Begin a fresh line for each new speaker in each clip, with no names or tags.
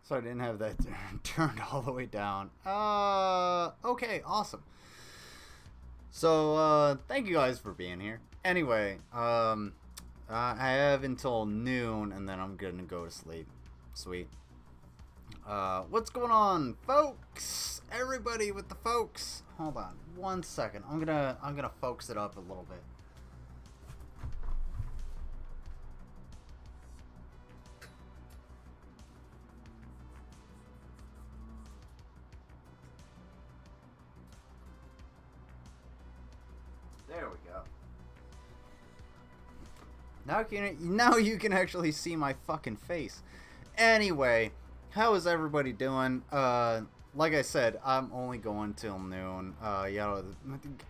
So I didn't have that turned all the way down. Okay, awesome. So, thank you guys for being here. Anyway, I have until noon, and then I'm gonna go to sleep. Sweet. What's going on, folks? Everybody with the folks. Hold on, 1 second. I'm gonna focus it up a little bit. There we go. Now you can actually see my fucking face. Anyway, how is everybody doing? Like I said, I'm only going till noon. Yeah,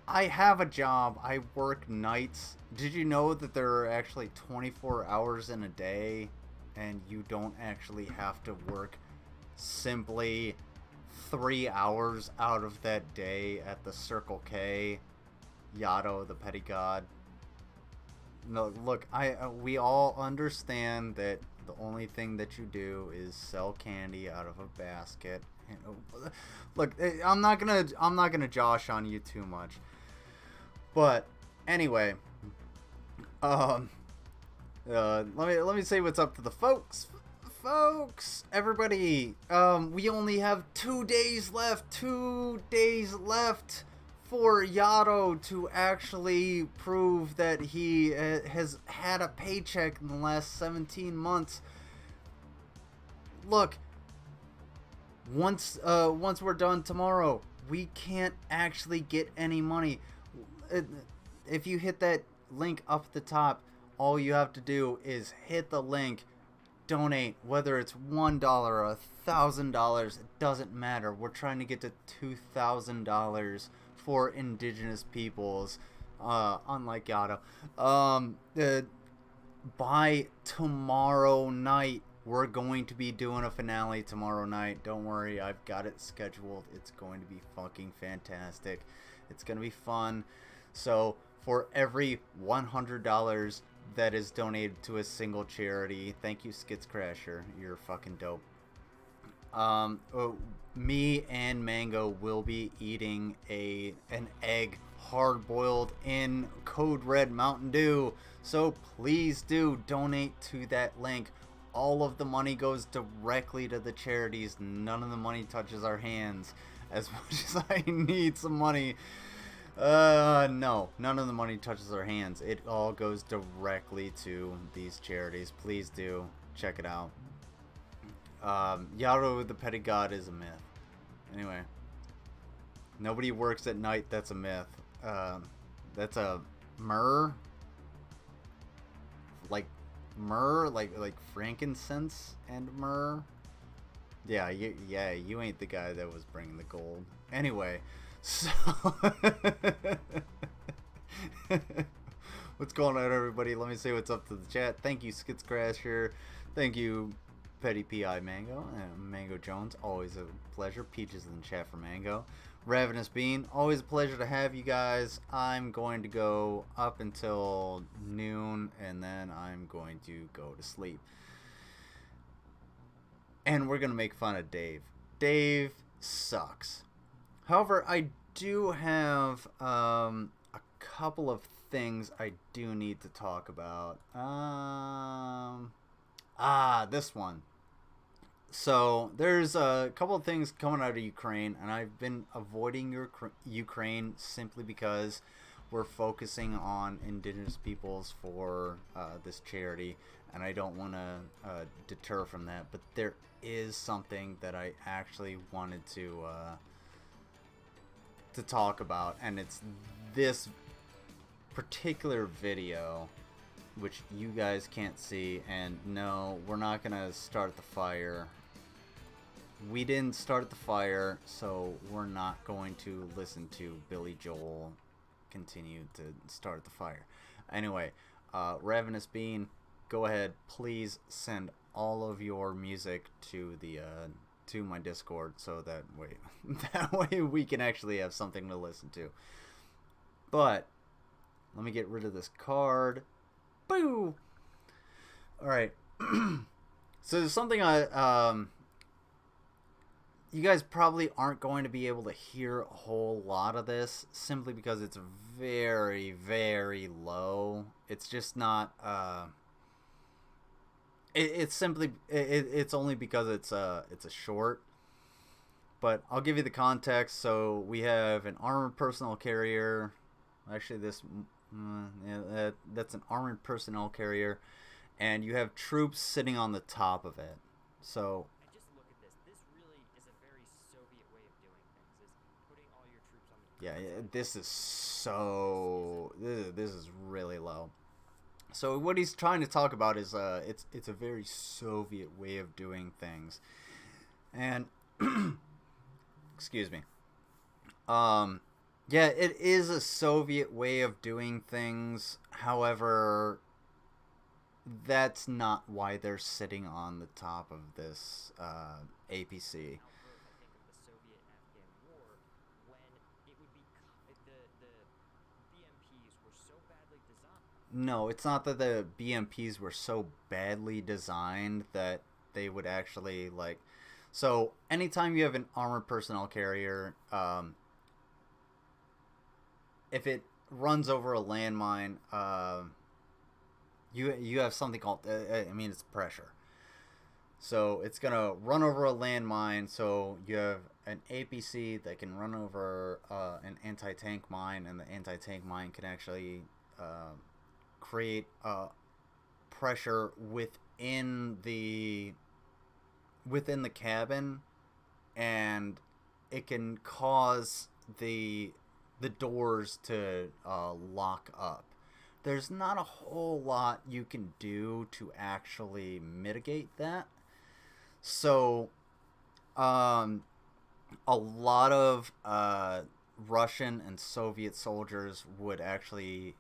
I have a job. I work nights. Did you know that there are actually 24 hours in a day, and you don't actually have to work simply 3 hours out of that day at the Circle K? Yato, the petty god. No, look, we all understand that the only thing that you do is sell candy out of a basket. And, look, I'm not gonna josh on you too much, but anyway, let me say what's up to the folks. Folks, everybody, we only have 2 days left. 2 days left for Yato to actually prove that he has had a paycheck in the last 17 months. Look, once we're done tomorrow, we can't actually get any money. If you hit that link up at the top, all you have to do is hit the link, donate, whether it's $1 or $1,000, it doesn't matter. We're trying to get to $2,000 for indigenous peoples, unlike Yato. By tomorrow night, we're going to be doing a finale tomorrow night. Don't worry, I've got it scheduled. It's going to be fucking fantastic. It's going to be fun. So, for every $100 that is donated to a single charity, thank you, Skits Crasher. You're fucking dope. Me and Mango will be eating an egg hard-boiled in Code Red Mountain Dew. So please do donate to that link. All of the money goes directly to the charities. None of the money touches our hands. As much as I need some money, no, none of the money touches our hands. It all goes directly to these charities. Please do check it out. Yato the petty god is a myth. Anyway, nobody works at night. That's a myth. That's a myrrh, like frankincense and myrrh. Yeah, you ain't the guy that was bringing the gold. Anyway, so what's going on, everybody? Let me say what's up to the chat. Thank you, Skits Crasher. Thank you, Petty P.I. Mango and Mango Jones, always a pleasure. Peaches in the chat for Mango. Ravenous Bean, always a pleasure to have you guys. I'm going to go up until noon, and then I'm going to go to sleep. And we're going to make fun of Dave. Dave sucks. However, I do have a couple of things I do need to talk about. This one. So, there's a couple of things coming out of Ukraine, and I've been avoiding Ukraine simply because we're focusing on indigenous peoples for this charity, and I don't want to deter from that, but there is something that I actually wanted to talk about, and it's this particular video, which you guys can't see. And no, we're not gonna start the fire. We didn't start the fire, so we're not going to listen to Billy Joel continue to start the fire. Anyway, Ravenous Bean, go ahead, please send all of your music to the to my Discord, so that way we can actually have something to listen to. But let me get rid of this card. Boo! Alright. So there's something you guys probably aren't going to be able to hear a whole lot of this simply because it's very, very low. It's just not. It's simply. It's only because it's a short. But I'll give you the context. So we have an armored personnel carrier. Actually, that's an armored personnel carrier, and you have troops sitting on the top of it. So.
And just look at this. This really is a very Soviet way of doing things. Is putting all your troops on the.
Yeah, this is so. This is really low. So what he's trying to talk about is it's a very Soviet way of doing things, and excuse me. Yeah, it is a Soviet way of doing things. However, that's not why they're sitting on the top of this APC.
Outgrowth, I think, of the Soviet and Afghan War, when it would be the BMPs were so badly designed.
No, it's not that the BMPs were so badly designed that they would actually like. So anytime you have an armored personnel carrier, if it runs over a landmine, you have something called it's pressure. So it's gonna run over a landmine. So you have an APC that can run over an anti-tank mine, and the anti-tank mine can actually create pressure within the cabin, and it can cause the doors to lock up. There's not a whole lot you can do to actually mitigate that. So, a lot of Russian and Soviet soldiers would actually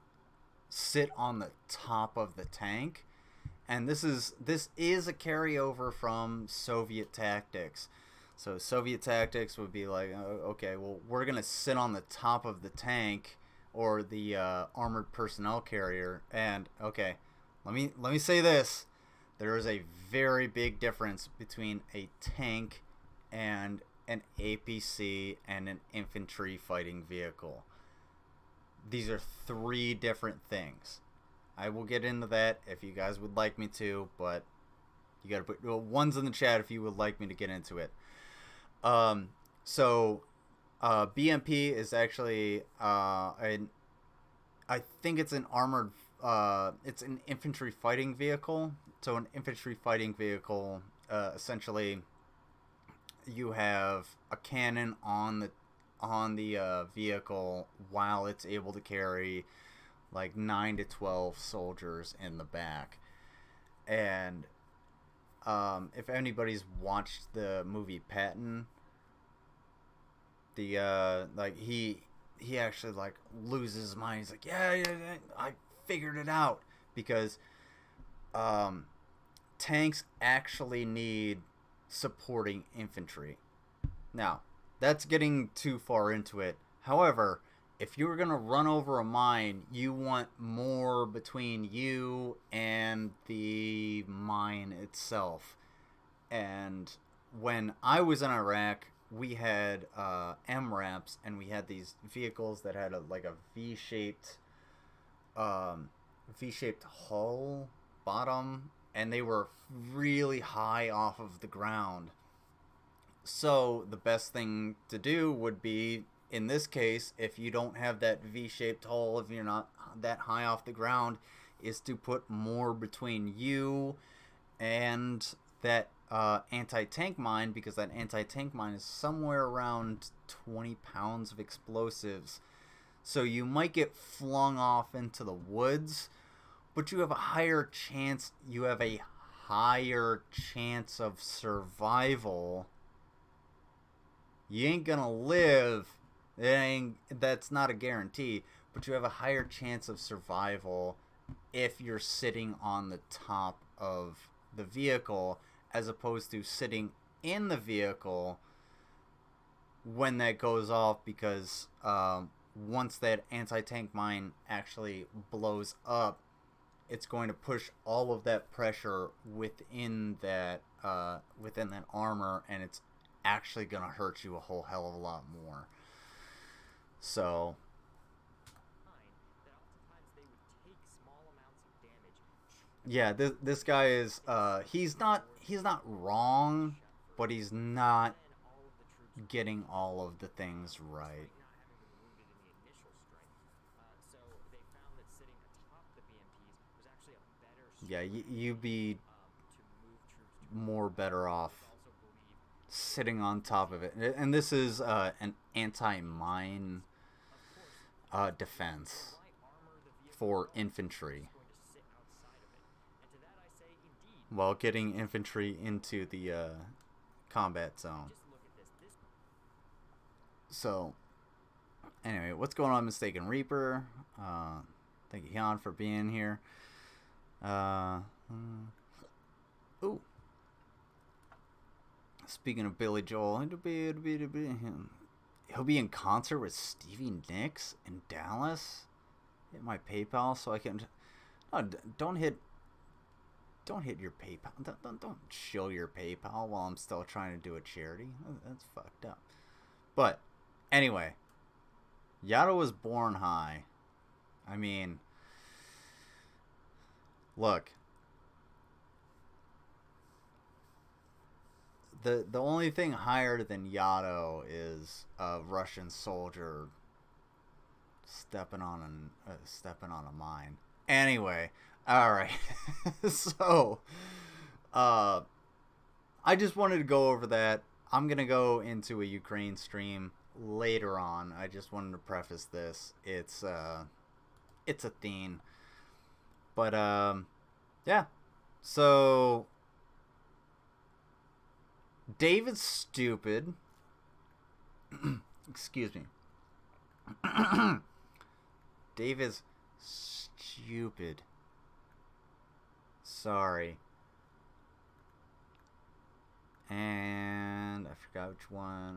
sit on the top of the tank, and this is a carryover from Soviet tactics. So Soviet tactics would be like, okay, well, we're gonna sit on the top of the tank or the armored personnel carrier, and okay, let me say this: there is a very big difference between a tank and an APC and an infantry fighting vehicle. These are three different things. I will get into that if you guys would like me to, but you gotta put ones in the chat if you would like me to get into it. BMP is actually I think it's an armored it's an infantry fighting vehicle. So an infantry fighting vehicle, essentially, you have a cannon on the vehicle while it's able to carry like 9 to 12 soldiers in the back. And if anybody's watched the movie Patton, he actually like loses his mind. He's like, yeah, I figured it out, because tanks actually need supporting infantry. Now, that's getting too far into it. However, if you're going to run over a mine, you want more between you and the mine itself. And when I was in Iraq, we had MRAPs, and we had these vehicles that had a V-shaped hull bottom, and they were really high off of the ground. So the best thing to do would be, in this case, if you don't have that V-shaped hull, if you're not that high off the ground, is to put more between you and that anti-tank mine, because that anti-tank mine is somewhere around 20 pounds of explosives. So you might get flung off into the woods, but you have a higher chance of survival. You ain't gonna live. That's not a guarantee, but you have a higher chance of survival if you're sitting on the top of the vehicle, as opposed to sitting in the vehicle when that goes off, because once that anti-tank mine actually blows up, it's going to push all of that pressure within that armor, and it's actually gonna hurt you a whole hell of a lot more. So yeah, this guy is he's not wrong, but he's not getting all of the things right. Yeah, you'd be more better off sitting on top of it. And this is an anti-mine defense for infantry. While getting infantry into the combat zone. So, anyway, what's going on, Mistaken Reaper? Thank you, Jan, for being here. Ooh. Speaking of Billy Joel, he'll be in concert with Stevie Nicks in Dallas. Hit my PayPal so I can. Oh, don't hit your PayPal. Don't show your PayPal while I'm still trying to do a charity. That's fucked up. But anyway, Yato was born high. I mean, look. The only thing higher than Yato is a Russian soldier stepping on a mine. Anyway, all right. So, I just wanted to go over that. I'm gonna go into a Ukraine stream later on. I just wanted to preface this. It's a theme, but yeah. So Dave is stupid. Excuse me. Dave is stupid. Sorry. And I forgot which one.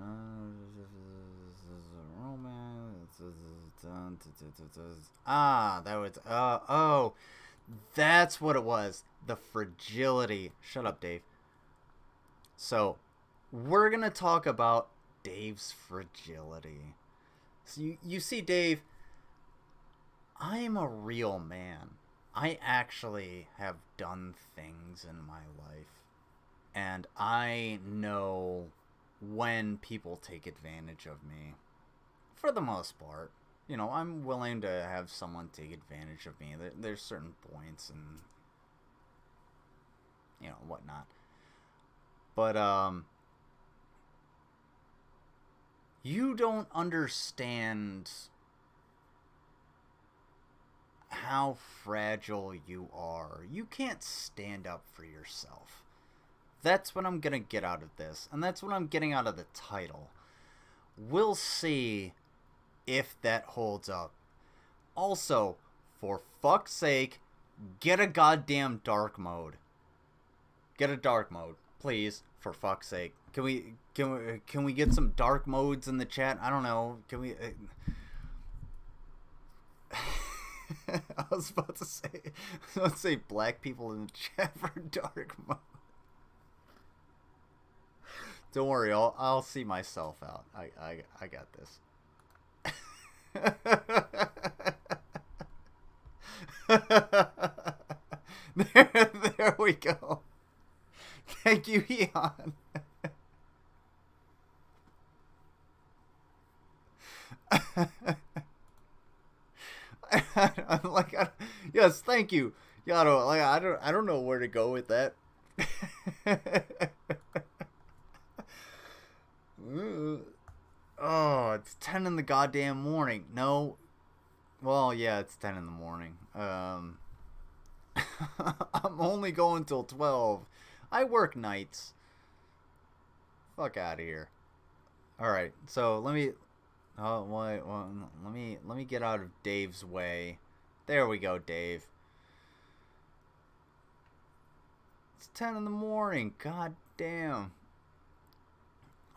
That was. Oh. That's what it was. The fragility. Shut up, Dave. So, we're going to talk about Dave's fragility. So, you see, Dave, I am a real man. I actually have done things in my life. And I know when people take advantage of me. For the most part. You know, I'm willing to have someone take advantage of me. There's certain points and, you know, whatnot. But, you don't understand how fragile you are. You can't stand up for yourself. That's what I'm gonna get out of this. And that's what I'm getting out of the title. We'll see if that holds up. Also, for fuck's sake, get a goddamn dark mode. Get a dark mode. Please, for fuck's sake. Can we get some dark modes in the chat? I don't know. Can we I was about to say black people in the chat for dark mode. Don't worry, I'll see myself out. I got this. There we go. Thank you, Eon. Yes, thank you, Yato. Like, I don't know where to go with that. Oh, it's 10 in the goddamn morning. No, well, yeah, it's 10 in the morning. I'm only going till 12. I work nights. Fuck out of here. All right, so let me. Oh wait, well, let me get out of Dave's way. There we go, Dave. It's 10 in the morning. God damn.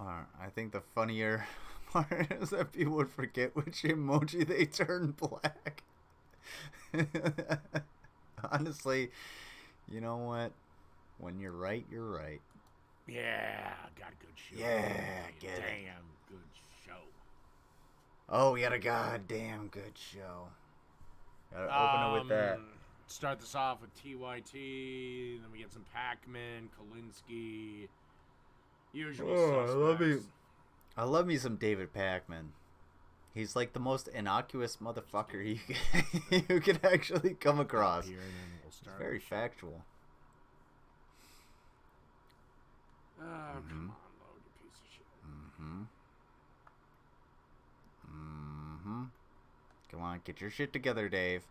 Alright, I think the funnier part is that people would forget which emoji they turn black. Honestly, you know what? When you're right, you're right.
Yeah, got a good show.
Yeah, get it.
Damn good show.
Oh, we got a goddamn good show. Gotta open it with that.
Start this off with TYT, then we get some Pac-Man, Kalinsky, usual suspects.
I love me some David Pac-Man. He's like the most innocuous motherfucker you could actually come across.
Here, and then we'll
It's
start
very
the show.
factual.
Oh, come on, load, you piece of shit.
Come on, get your shit together, Dave.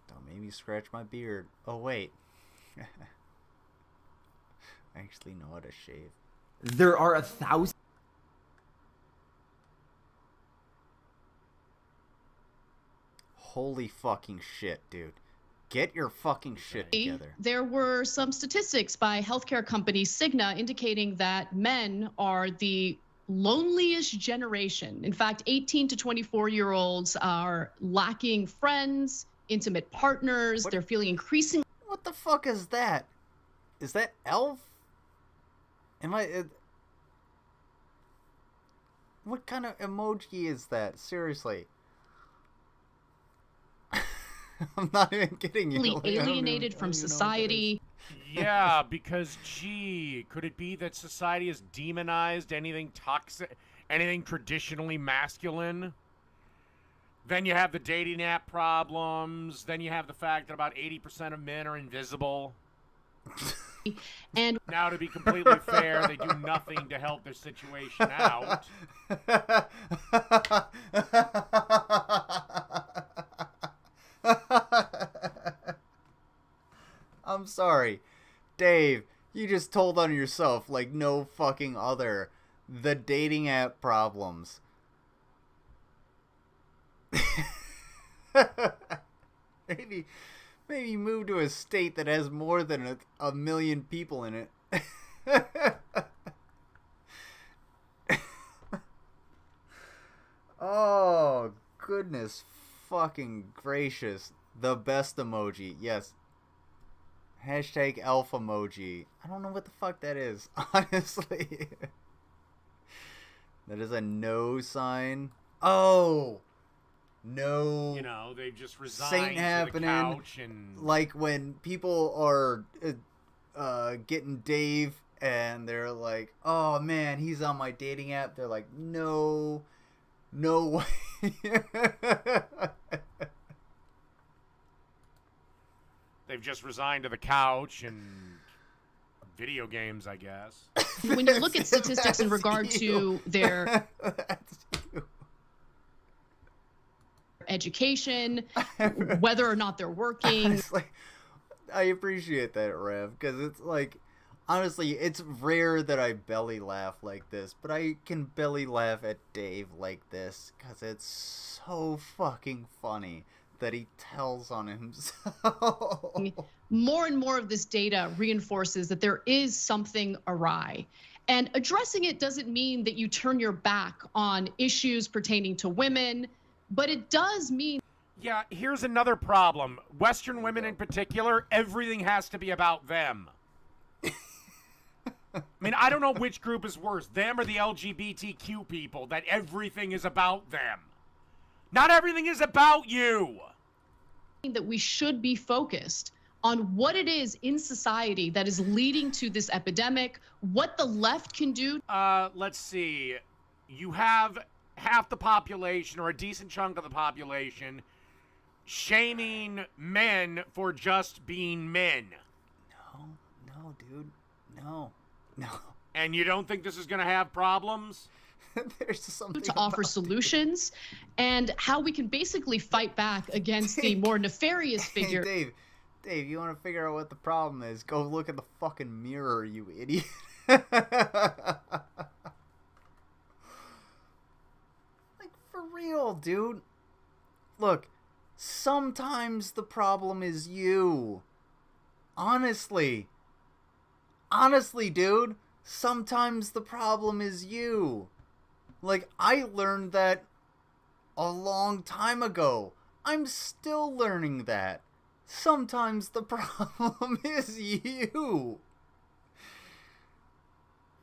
Don't make me scratch my beard. Oh, wait. I actually know how to shave.
There are 1,000.
Holy fucking shit, dude. Get your fucking shit together.
There were some statistics by healthcare company Cigna indicating that men are the loneliest generation. In fact, 18 to 24-year-olds are lacking friends, intimate partners. They're feeling increasingly...
What the fuck is that? Is that Elf? Am I... What kind of emoji is that? Seriously. I'm not even kidding you. Like,
alienated from society.
Yeah, because, gee, could it be that society has demonized anything toxic, anything traditionally masculine? Then you have the dating app problems. Then you have the fact that about 80% of men are invisible.
And
now, to be completely fair, they do nothing to help their situation out.
I'm sorry. Dave, you just told on yourself like no fucking other. The dating app problems. maybe move to a state that has more than a million people in it. Oh, goodness fucking gracious. The best emoji. Yes. Hashtag elf emoji. I don't know what the fuck that is, honestly. That is a no sign. Oh! No.
You know, they've just resigned
Saint
to
happening.
the couch and...
Like when people are getting Dave and they're like, oh man, he's on my dating app. They're like, no way.
They've just resigned to the couch and video games, I guess.
When you look at statistics in regard to their education, whether or not they're working.
Honestly, I appreciate that, Rev, because it's like, honestly, it's rare that I belly laugh like this, but I can belly laugh at Dave like this because it's so fucking funny that he tells on himself.
More and more of this data reinforces that there is something awry. And addressing it doesn't mean that you turn your back on issues pertaining to women, but it does mean...
Yeah, here's another problem. Western women in particular, everything has to be about them. I mean, I don't know which group is worse, them or the LGBTQ people, that everything is about them. Not everything is about you.
That we should be focused on what it is in society that is leading to this epidemic, what the left can do.
Let's see. You have half the population, or a decent chunk of the population, shaming men for just being men.
No, dude. No.
And you don't think this is going to have problems?
There's something
to offer solutions and how we can basically fight back against the more nefarious figure.
Hey, Dave, you want to figure out what the problem is? Go look in the fucking mirror, you idiot. Like, for real, dude. Look, sometimes the problem is you. Honestly, dude. Sometimes the problem is you. Like, I learned that a long time ago. I'm still learning that. Sometimes the problem is you.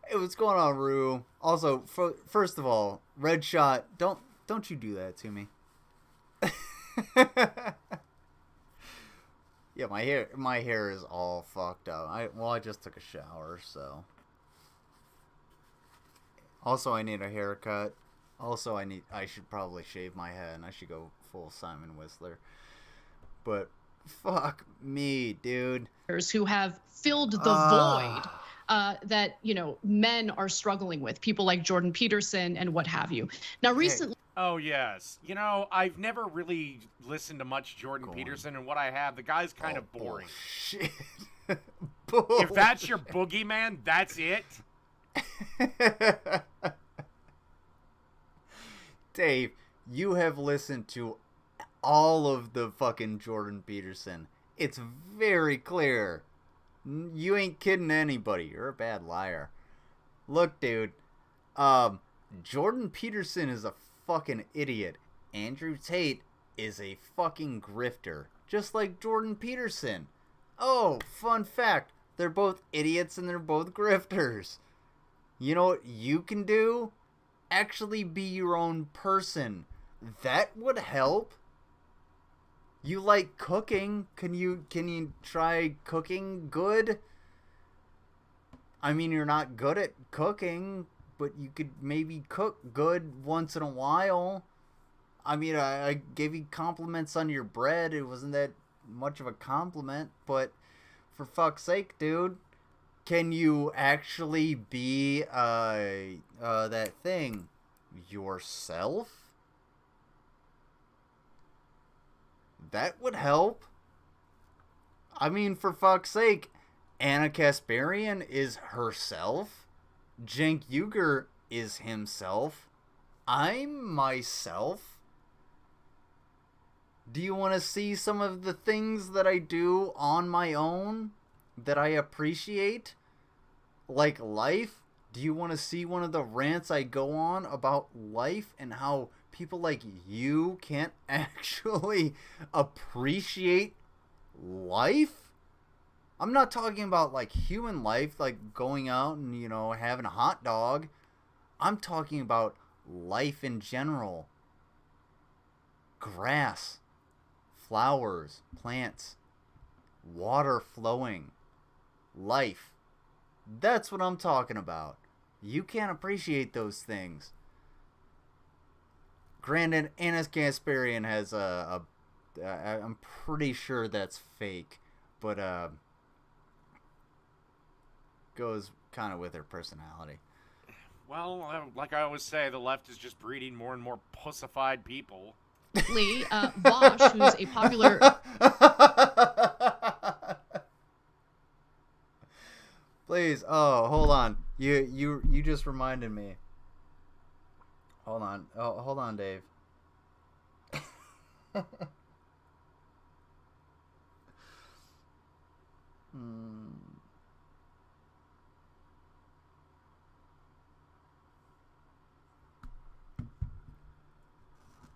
Hey, what's going on, Rue? Also, first of all, Red Shot, don't you do that to me. Yeah, my hair is all fucked up. I just took a shower, so. Also, I need a haircut. Also, I should probably shave my head, and I should go full Simon Whistler. But fuck me, dude.
Who have filled the void that, you know, men are struggling with, people like Jordan Peterson and what have you. Now, recently.
Oh, yes. You know, I've never really listened to much Jordan Peterson, and what I have, the guy's kind of boring.
Shit.
If that's your boogeyman, that's it.
Dave, you have listened to all of the fucking Jordan Peterson. It's very clear. You ain't kidding anybody. You're a bad liar. Look, dude. Jordan Peterson is a fucking idiot. Andrew Tate is a fucking grifter. Just like Jordan Peterson. Oh, fun fact. They're both idiots and they're both grifters. You know what you can do? Actually be your own person. That would help. You like cooking. Can you try cooking good? I mean, you're not good at cooking, but you could maybe cook good once in a while. I mean, I gave you compliments on your bread. It wasn't that much of a compliment, but for fuck's sake, dude, can you actually be that thing yourself? That would help. I mean, for fuck's sake, Anna Kasparian is herself. Cenk Uygur is himself. I'm myself. Do you want to see some of the things that I do on my own that I appreciate? Like life? Do you want to see one of the rants I go on about life and how people like you can't actually appreciate life? I'm not talking about like human life, like going out and, you know, having a hot dog. I'm talking about life in general. Grass, flowers, plants, water flowing, life. That's what I'm talking about. You can't appreciate those things. Granted, Anna Kasparian has I'm pretty sure that's fake, but goes kind of with her personality.
Well, like I always say, the left is just breeding more and more pussified people.
Vosh, who's a popular...
Please, oh, hold on. You just reminded me. Hold on. Oh, hold on, Dave.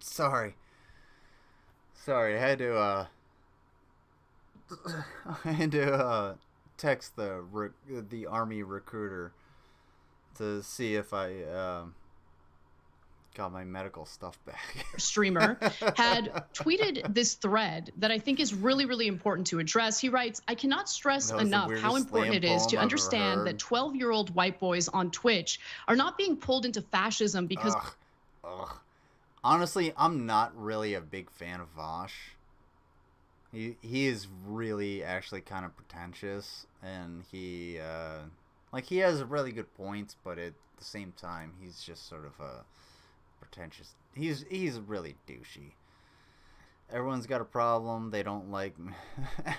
Sorry, I had to text the army recruiter to see if I got my medical stuff back.
Streamer had tweeted this thread that I think is really, really important to address. He writes, I cannot stress enough how important it is to understand that 12-year-old white boys on Twitch are not being pulled into fascism because...
Ugh. Honestly, I'm not really a big fan of Vosh. He is really actually kind of pretentious, and he has really good points, but at the same time, he's just sort of a pretentious. He's really douchey. Everyone's got a problem. They don't like me.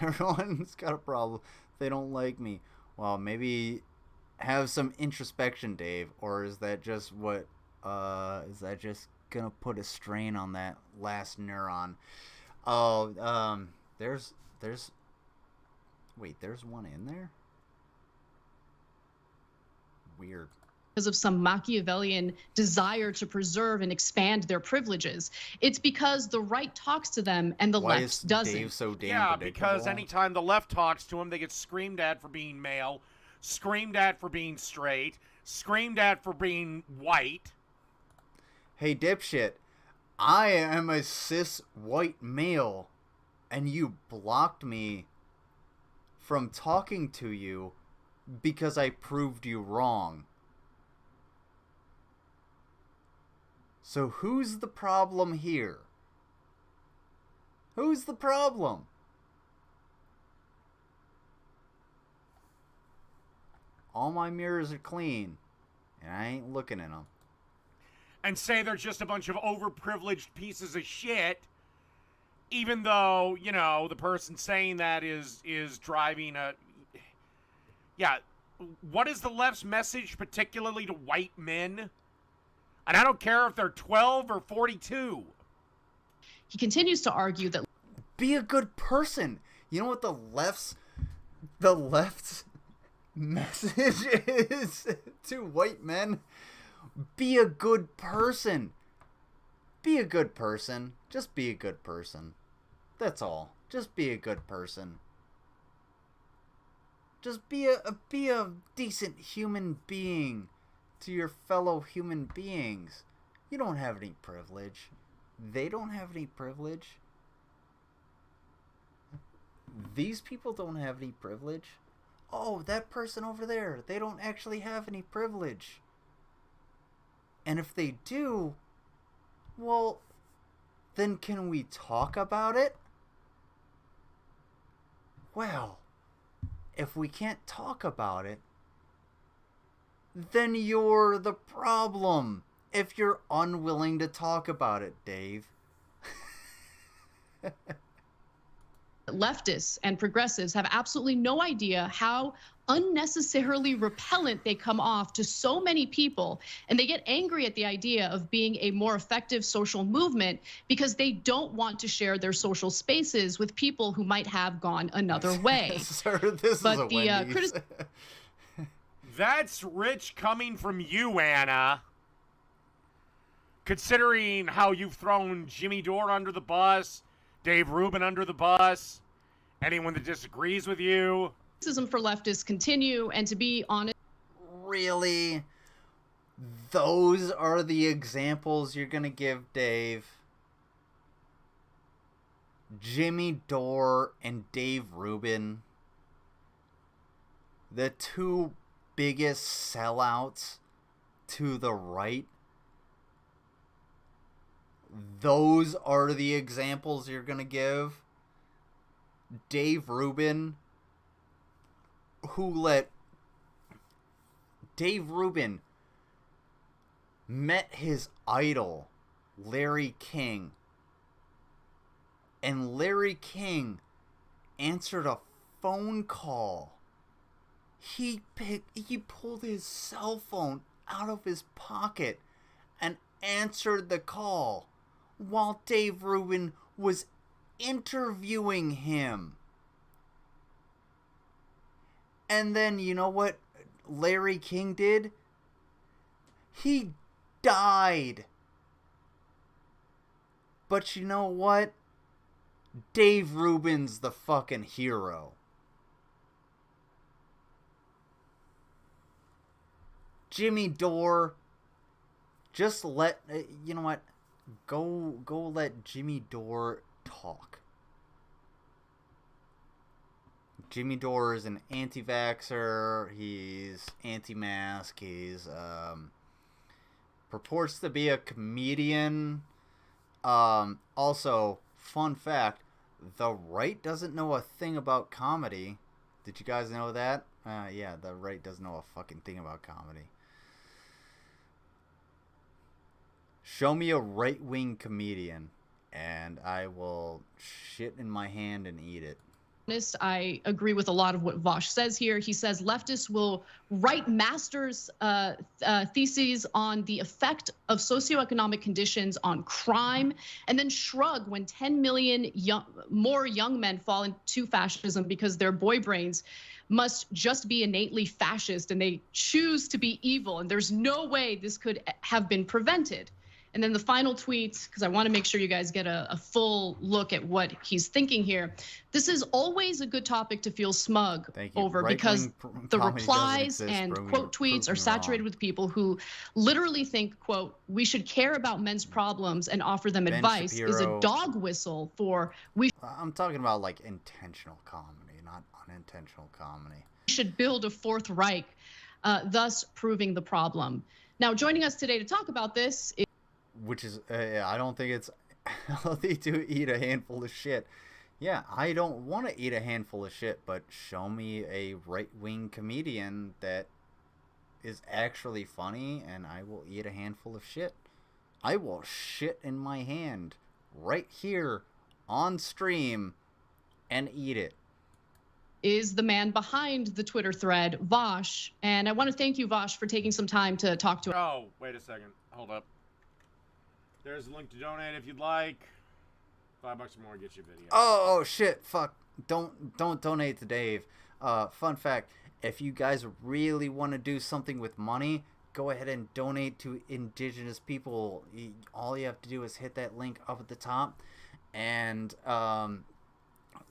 Everyone's got a problem. They don't like me. Well, maybe have some introspection, Dave, or is that just what? Is that just gonna put a strain on that last neuron? Oh, there's one in there. weird.
Because of some Machiavellian desire to preserve and expand their privileges. It's because the right talks to them and the
Why
left
is
doesn't.
Dave so damn
Yeah,
predictable?
because anytime the left talks to him, they get screamed at for being male, screamed at for being straight, screamed at for being white.
Hey, dipshit, I am a cis white male, and you blocked me from talking to you because I proved you wrong. So who's the problem here? Who's the problem? All my mirrors are clean, and I ain't looking in them.
And say they're just a bunch of overprivileged pieces of shit, even though, you know, the person saying that is driving a... Yeah, what is the left's message particularly to white men? And I don't care if they're 12 or 42.
He continues to argue that
Be a good person. You know what the left's message is to white men? Be a good person. Be a good person. Just be a good person. That's all. Just be a good person. Just be a decent human being to your fellow human beings. You don't have any privilege. They don't have any privilege. These people don't have any privilege. Oh, that person over there, they don't actually have any privilege. And if they do, well, then can we talk about it? Well, if we can't talk about it, then you're the problem. If you're unwilling to talk about it, Dave.
leftists and progressives have absolutely no idea how unnecessarily repellent they come off to so many people, and they get angry at the idea of being a more effective social movement because they don't want to share their social spaces with people who might have gone another way.
Sir, this
But
is a
the
Wendy's.
That's rich coming from you, Anna. Considering how you've thrown Jimmy Dore under the bus, Dave Rubin under the bus, anyone that disagrees with you.
Racism for leftists continue, and to be honest,
Really? Those are the examples you're gonna give, Dave? Jimmy Dore and Dave Rubin, the two biggest sellouts to the right. Those are the examples you're gonna give? Dave Rubin, Dave Rubin met his idol, Larry King, and Larry King answered a phone call. He pulled his cell phone out of his pocket and answered the call while Dave Rubin was interviewing him. And then, you know what Larry King did? He died. But you know what? Dave Rubin's the fucking hero. Jimmy Dore, just let, you know what? Go let Jimmy Dore talk. Jimmy Dore is an anti-vaxxer. He's anti-mask. He's purports to be a comedian. Also, fun fact, the right doesn't know a thing about comedy. Did you guys know that? Yeah, the right doesn't know a fucking thing about comedy. Show me a right-wing comedian, and I will shit in my hand and eat it.
I agree with a lot of what Vosh says here. He says leftists will write master's theses on the effect of socioeconomic conditions on crime, and then shrug when 10 million more young men fall into fascism because their boy brains must just be innately fascist and they choose to be evil. And there's no way this could have been prevented. And then the final tweet, because I want to make sure you guys get a full look at what he's thinking here. This is always a good topic to feel smug over because the replies and quote tweets are saturated with people who literally think, quote, we should care about men's problems and offer them advice is a dog whistle for
I'm talking about like intentional comedy, not unintentional comedy.
We should build a Fourth Reich, thus proving the problem. Now, joining us today to talk about this is
which is, I don't think it's healthy to eat a handful of shit. Yeah, I don't want to eat a handful of shit, but show me a right-wing comedian that is actually funny, and I will eat a handful of shit. I will shit in my hand right here on stream and eat it.
Is the man behind the Twitter thread, Vosh. And I want to thank you, Vosh, for taking some time to talk to us.
Oh, wait a second. Hold up. There's a link to donate if you'd like. $5 or more gets you a video.
Oh shit! Fuck! Don't donate to Dave. Fun fact: if you guys really want to do something with money, go ahead and donate to indigenous people. All you have to do is hit that link up at the top, and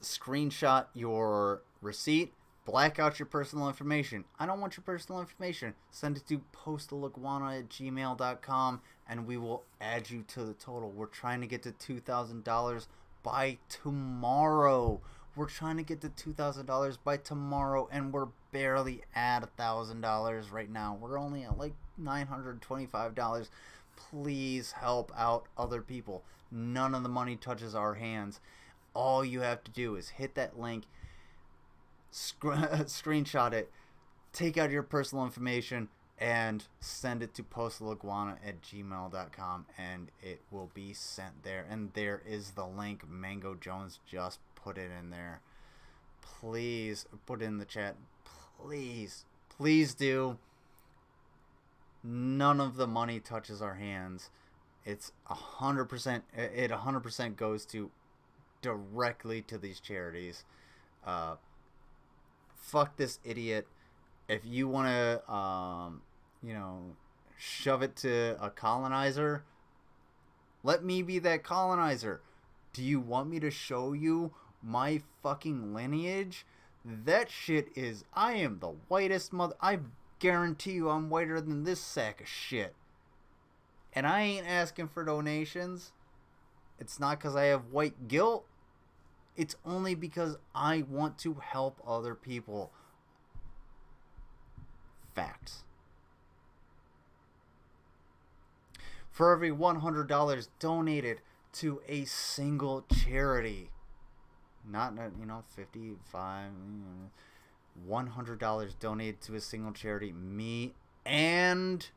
screenshot your receipt. Black out your personal information. I don't want your personal information. Send it to postaliguana@gmail.com and we will add you to the total. We're trying to get to $2,000 by tomorrow. We're trying to get to $2,000 by tomorrow and we're barely at $1,000 right now. We're only at like $925. Please help out other people. None of the money touches our hands. All you have to do is hit that link, screenshot it, take out your personal information, and send it to postaliguana@gmail.com, and it will be sent there. And there is the link. Mango Jones just put it in there. Please put it in the chat. Please do. None of the money touches our hands. It's 100%. It 100% goes to directly to these charities. Fuck this idiot. If you want to, shove it to a colonizer, let me be that colonizer. Do you want me to show you my fucking lineage? That shit is, I am the whitest I guarantee you I'm whiter than this sack of shit. And I ain't asking for donations. It's not because I have white guilt. It's only because I want to help other people. Facts. For every $100 donated to a single charity, not 55, $100 donated to a single charity, me and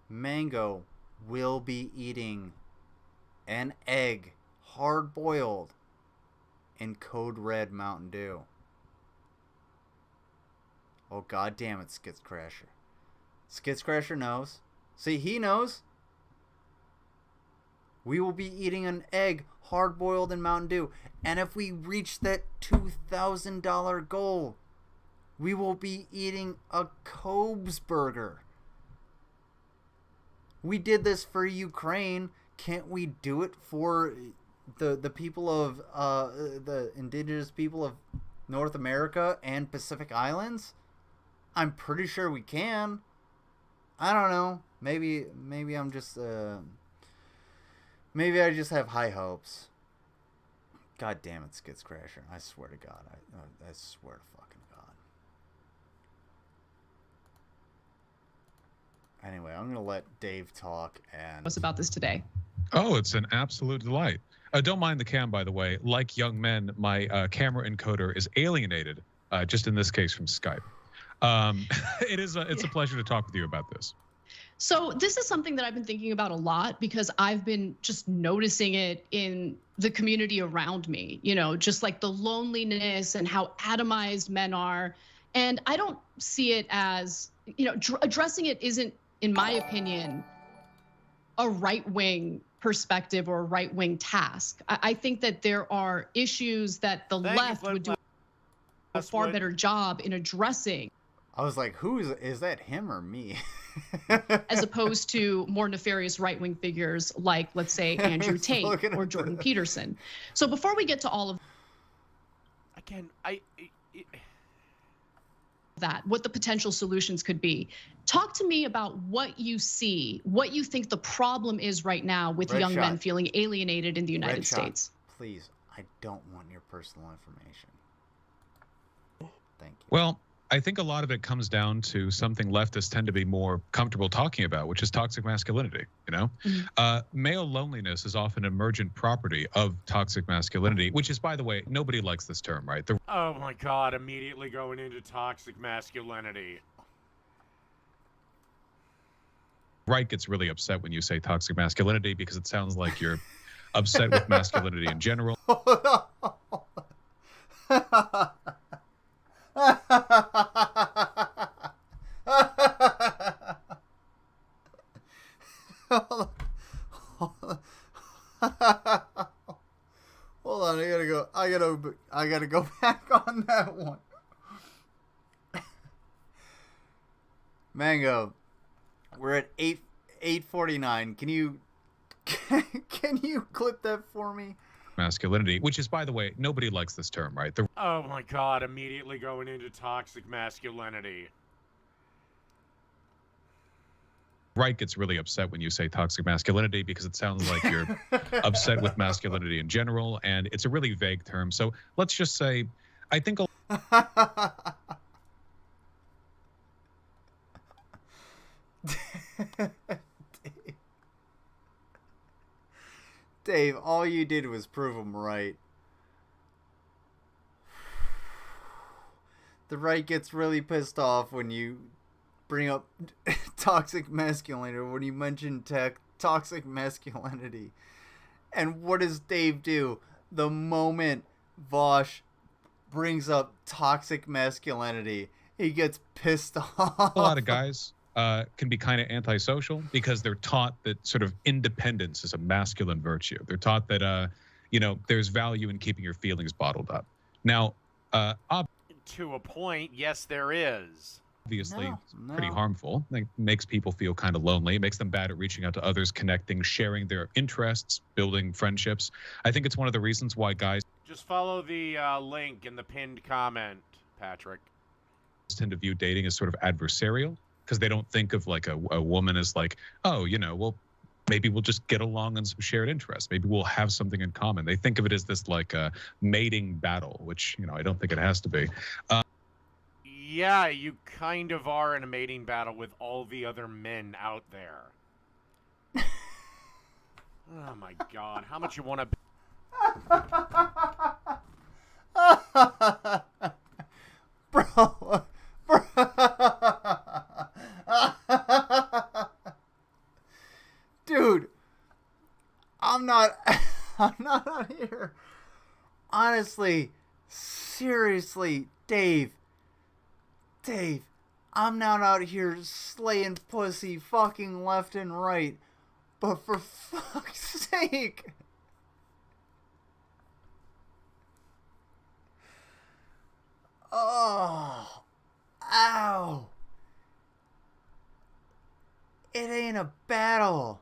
Mango will be eating an egg, hard boiled, in Code Red Mountain Dew. Oh, god damn it, Skitscrasher. Skitscrasher knows. See, he knows. We will be eating an egg hard-boiled in Mountain Dew. And if we reach that $2,000 goal, we will be eating a Cobes burger. We did this for Ukraine. Can't we do it for the people of the indigenous people of North America and Pacific Islands? I'm pretty sure we can. I don't know. Maybe I'm just maybe I just have high hopes. God damn it, Skitscrasher. I swear to God. I swear to fucking God. Anyway, I'm going to let Dave talk. And
what's about this today?
Oh, it's an absolute delight. Don't mind the cam, by the way. Like young men, my camera encoder is alienated, just in this case from Skype. It's a pleasure to talk with you about this.
So this is something that I've been thinking about a lot because I've been just noticing it in the community around me, just like the loneliness and how atomized men are. And I don't see it as, addressing it isn't, in my opinion, a right-wing perspective or a right-wing task. I think that there are issues that the left would do. a far better job in addressing.
I was like, is that him or me?
As opposed to more nefarious right-wing figures like, let's say, Andrew Tate or Jordan Peterson. So before we get to all of
Again,
that, what the potential solutions could be, talk to me about what you see, what you think the problem is right now with young men feeling alienated in the United States.
Please, I don't want your personal information. Thank you.
Well, I think a lot of it comes down to something leftists tend to be more comfortable talking about, which is toxic masculinity. You know, male loneliness is often an emergent property of toxic masculinity, which is, by the way, nobody likes this term, right?
oh my God, immediately going into toxic masculinity.
Right gets really upset when you say toxic masculinity because it sounds like you're upset with masculinity in general.
Hold on, I gotta go back on that one. Mango, we're at 8:49. Can you clip that for me?
Masculinity, which is, by the way, nobody likes this term, right?
Oh my God, immediately going into toxic masculinity.
Right gets really upset when you say toxic masculinity because it sounds like you're upset with masculinity in general, and it's a really vague term. So let's just say, I think
Dave, all you did was prove him right. The right gets really pissed off when you bring up toxic masculinity, or when you mention toxic masculinity. And what does Dave do? The moment Vosh brings up toxic masculinity, he gets pissed off.
a lot of guys can be kind of antisocial because they're taught that sort of independence is a masculine virtue. They're taught that, there's value in keeping your feelings bottled up. Now,
to a point, yes, there is.
Obviously, pretty harmful. It makes people feel kind of lonely. It makes them bad at reaching out to others, connecting, sharing their interests, building friendships. I think it's one of the reasons why guys
just follow the link in the pinned comment, Patrick.
Tend to view dating as sort of adversarial because they don't think of like a woman as like, oh, well, maybe we'll just get along on some shared interests. Maybe we'll have something in common. They think of it as this like a mating battle, which, I don't think it has to be.
Yeah, you kind of are in a mating battle with all the other men out there. Oh my God, how much you want to...
Bro. Dude, I'm not out here. Honestly, seriously, Dave, I'm not out here slaying pussy fucking left and right, but for fuck's sake. Oh, ow. It ain't a battle.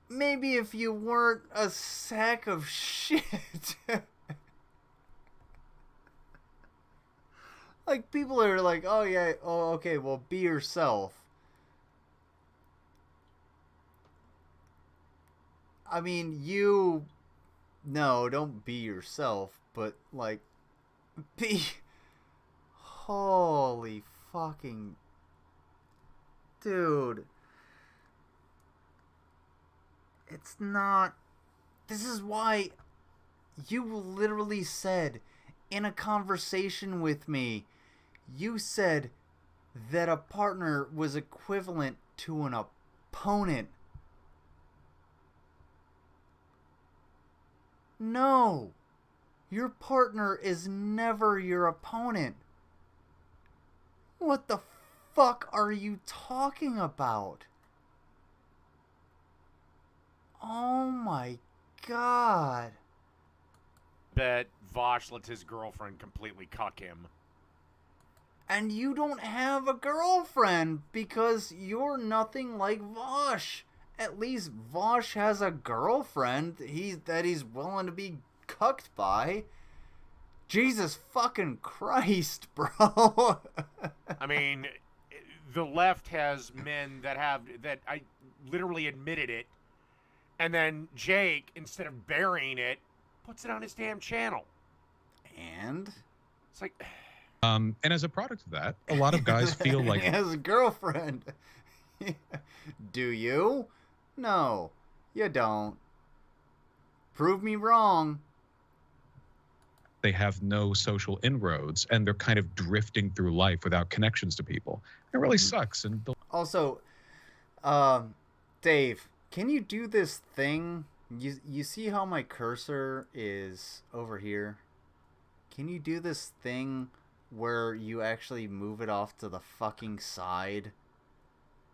Maybe if you weren't a sack of shit. Like, people are like, oh yeah, oh okay, well, be yourself. I mean, no, don't be yourself, but, like, be... Holy fucking... Dude. It's not... This is why you literally said in a conversation with me, you said that a partner was equivalent to an opponent. No. Your partner is never your opponent. What the fuck are you talking about? Oh my God.
bet Vosh lets his girlfriend completely cuck him.
And you don't have a girlfriend because you're nothing like Vosh. At least Vosh has a girlfriend that he's willing to be cucked by. Jesus fucking Christ, bro.
I mean, the left has men that I literally admitted it, and then Jake, instead of burying it, puts it on his damn channel.
And?
It's like...
And as a product of that, a lot of guys feel like...
He has a girlfriend. Do you? No, you don't. Prove me wrong.
They have no social inroads, and they're kind of drifting through life without connections to people. It really sucks. And
Also, Dave, can you do this thing? You see how my cursor is over here? Can you do this thing where you actually move it off to the fucking side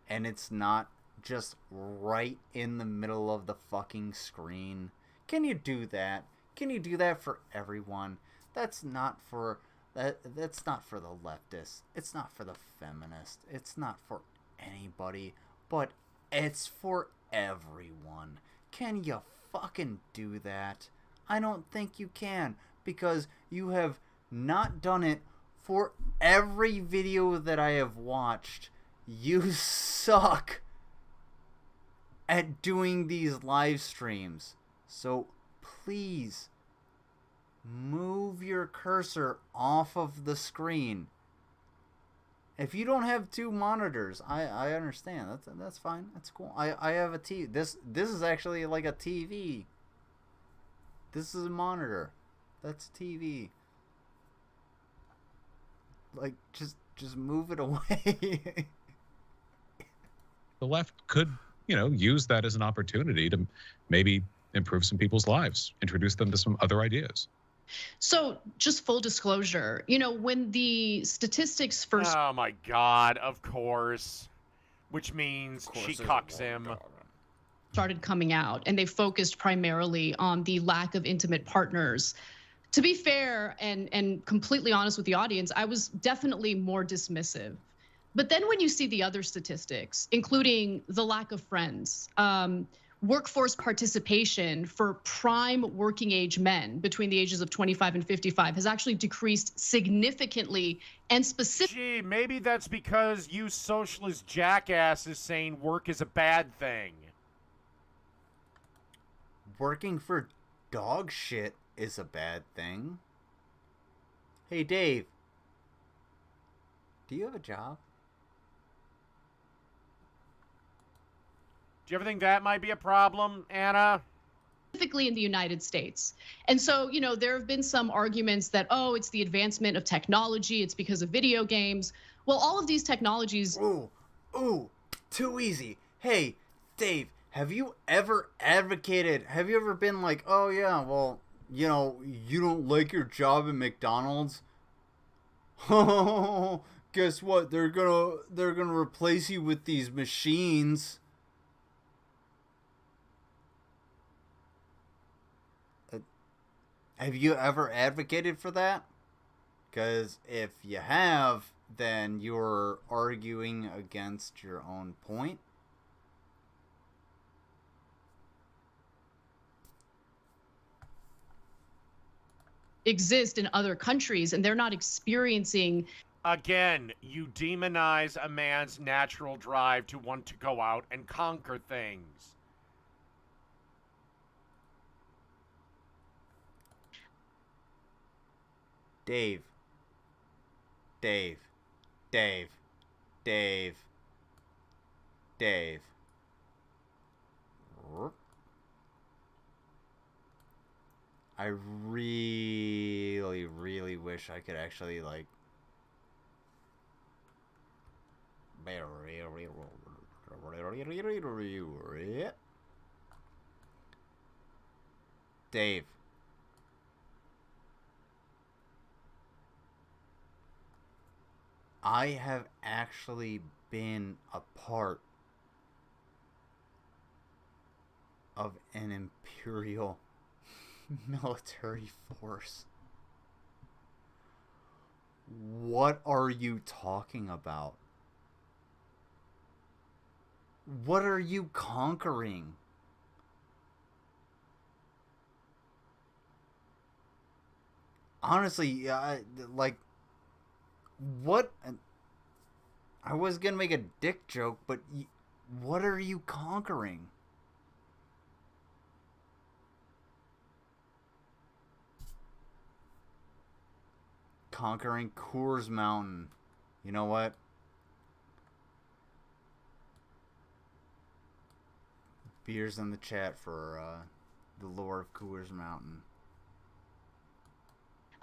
and it's not just right in the middle of the fucking screen? Can you do that? Can you do that for everyone? That's not for that's not for the leftists. It's not for the feminists. It's not for anybody, but it's for everyone. Can you fucking do that? I don't think you can, because you have not done it for every video that I have watched. You suck at doing these live streams. So please move your cursor off of the screen. If you don't have two monitors, I understand. That's fine. That's cool. I have a TV. This is actually like a TV. This is a monitor. That's TV. Like, just move it away.
the left could, use that as an opportunity to maybe improve some people's lives, introduce them to some other ideas.
So just full disclosure, when the statistics first...
Oh my God, of course. Which means she cucks him.
...started coming out, and they focused primarily on the lack of intimate partners. To be fair and completely honest with the audience, I was definitely more dismissive. But then when you see the other statistics, including the lack of friends, workforce participation for prime working age men between the ages of 25 and 55 has actually decreased significantly, and specifically...
Gee, maybe that's because you socialist jackass is saying work is a bad thing.
Working for dog shit is a bad thing. Hey, Dave. Do you have a job?
Do you ever think that might be a problem, Anna?
Specifically in the United States. And so, there have been some arguments that, oh, it's the advancement of technology, it's because of video games. Well, all of these technologies...
Ooh, too easy. Hey, Dave, have you ever been like, oh yeah, well, you don't like your job at McDonald's? Oh, guess what? They're gonna replace you with these machines. Have you ever advocated for that? Because if you have, then you're arguing against your own point.
Exist in other countries, and they're not experiencing...
Again, you demonize a man's natural drive to want to go out and conquer things.
Dave. I really, really wish I could actually, like... Dave. I have actually been a part of an imperial military force. What are you talking about? What are you conquering? Honestly, like, what? I was gonna make a dick joke, but what are you conquering? Conquering Coors Mountain. You know what? Beers in the chat for the lore of Coors Mountain.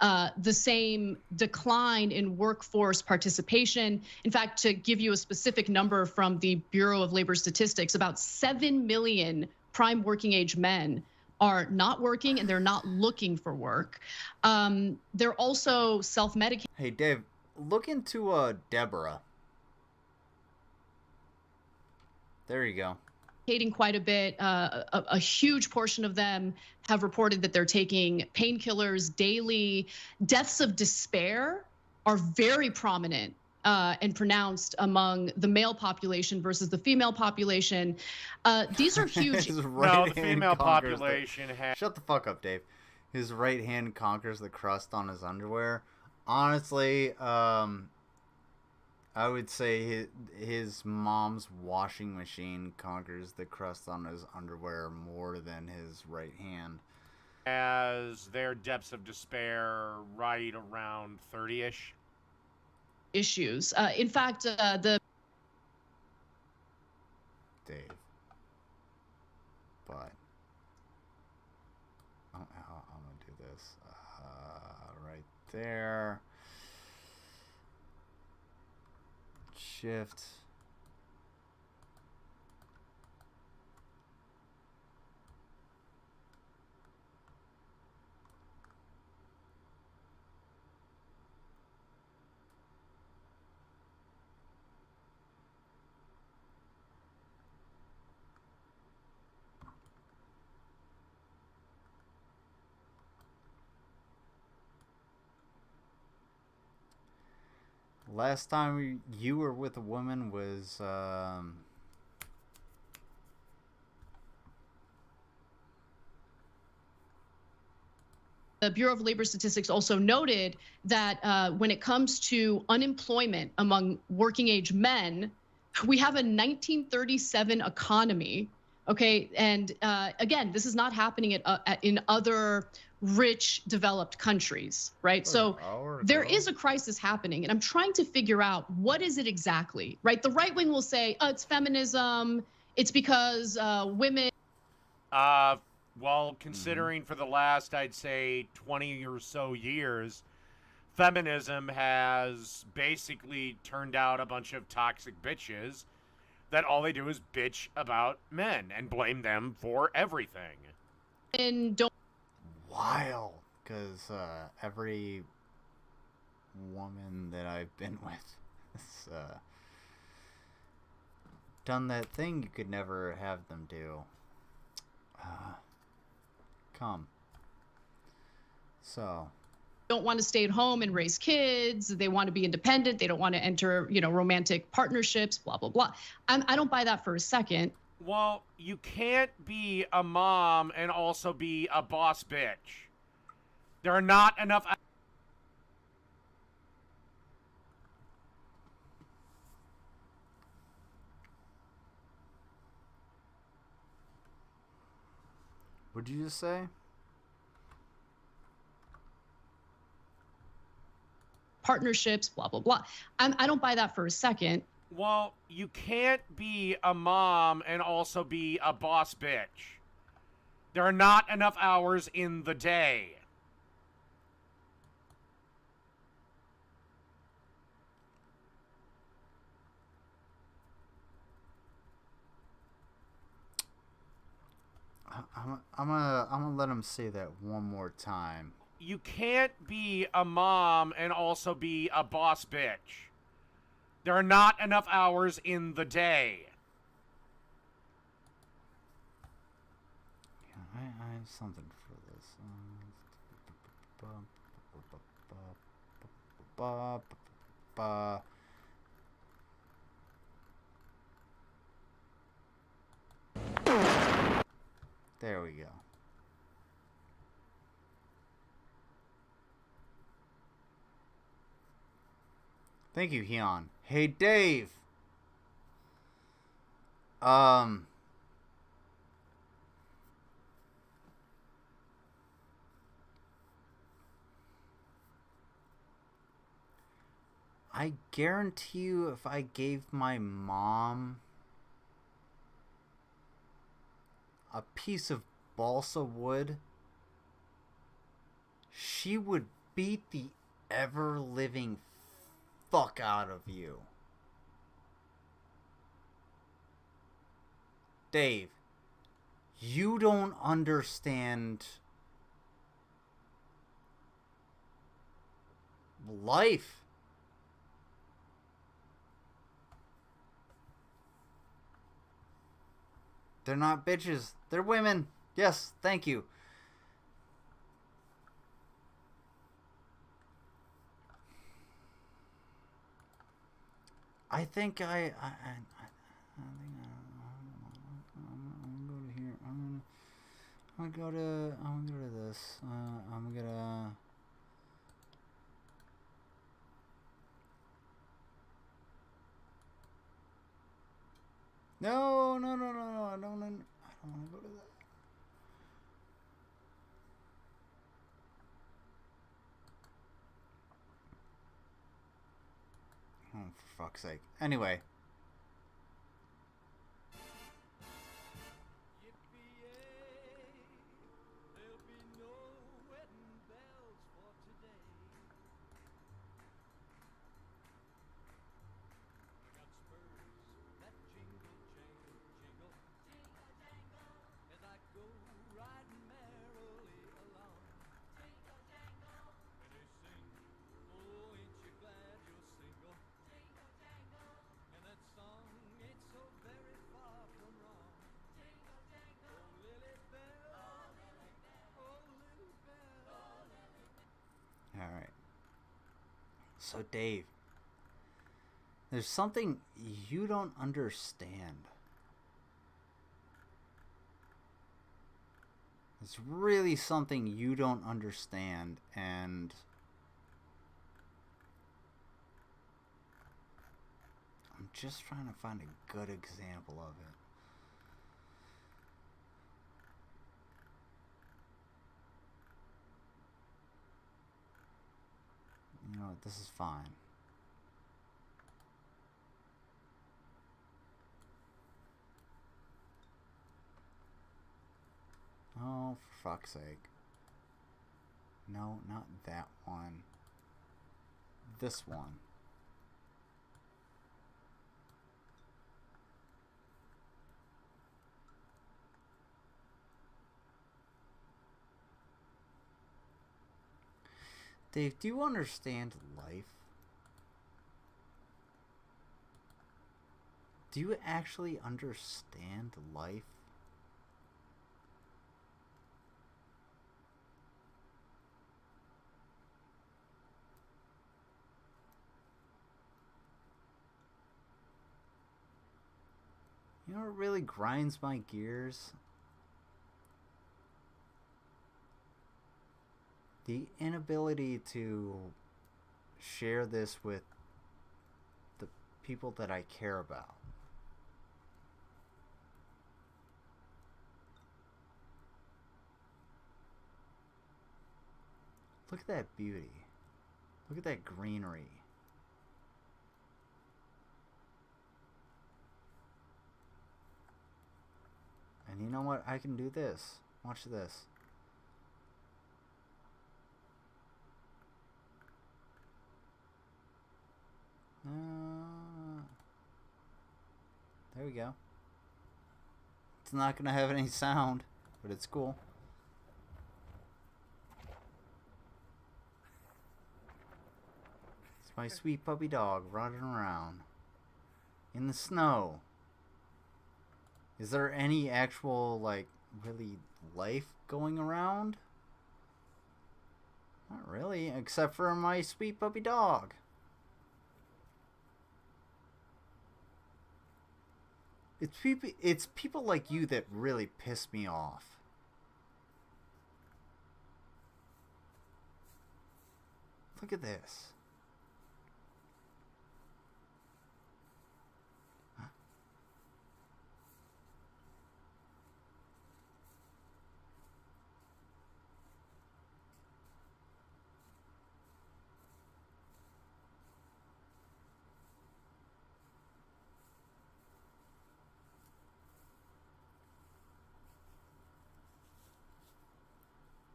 The same decline in workforce participation. In fact, to give you a specific number from the Bureau of Labor Statistics, about 7 million prime working age men are not working and they're not looking for work. They're also self-medicating.
Hey, Dave, look into Deborah. There you go.
Quite a bit. A huge portion of them have reported that they're taking painkillers daily. Deaths of despair are very prominent and pronounced among the male population versus the female population. These are huge.
His
No,
right
the
hand
female
conquers
population has.
Shut the fuck up, Dave. His right hand conquers the crust on his underwear. Honestly, I would say his mom's washing machine conquers the crust on his underwear more than his right hand.
As their depths of despair right around 30-ish.
Issues. In fact, the
Dave. But I'm gonna do this right there. Shift. Last time you were with a woman was
the Bureau of Labor Statistics also noted that when it comes to unemployment among working age men, we have a 1937 economy. Okay, and again, this is not happening in other rich developed countries, right? So there is a crisis happening, and I'm trying to figure out what is it exactly, right? The right wing will say, oh, it's feminism, it's because women.
Well, considering for the last, I'd say, 20 or so years, feminism has basically turned out a bunch of toxic bitches that all they do is bitch about men and blame them for everything.
And don't.
Wild, because every woman that I've been with has done that thing you could never have them do. Come. So.
Don't want to stay at home and raise kids. They want to be independent. They don't want to enter, romantic partnerships, blah, blah, blah. I don't buy that for a second.
Well, you can't be a mom and also be a boss bitch. There are not enough.
What'd you just say?
Partnerships, blah, blah, blah. I don't buy that for a second.
Well, you can't be a mom and also be a boss bitch. There are not enough hours in the day.
I'm gonna let him say that one more time.
You can't be a mom and also be a boss bitch. There are not enough hours in the day.
Yeah, I have something for this. There we go. Thank you, Hyun. Hey, Dave. I guarantee you if I gave my mom a piece of balsa wood, she would beat the ever-living fuck out of you. Dave, you don't understand life. They're not bitches. They're women. Yes, thank you. I think I'm gonna go to this. I'm gonna. No, I don't want to go to that. Oh, for fuck's sake. Anyway. Alright. So, Dave, there's something you don't understand. It's really something you don't understand, and I'm just trying to find a good example of it. You know what, this is fine. Oh, for fuck's sake. No, not that one. This one. Dave, do you understand life? Do you actually understand life? You know what really grinds my gears? The inability to share this with the people that I care about. Look at that beauty. Look at that greenery. And you know what? I can do this. Watch this. There we go. It's not going to have any sound, but it's cool. It's my sweet puppy dog running around in the snow. Is there any actual, like, really life going around? Not really, except for my sweet puppy dog. It's people like you that really piss me off. Look at this.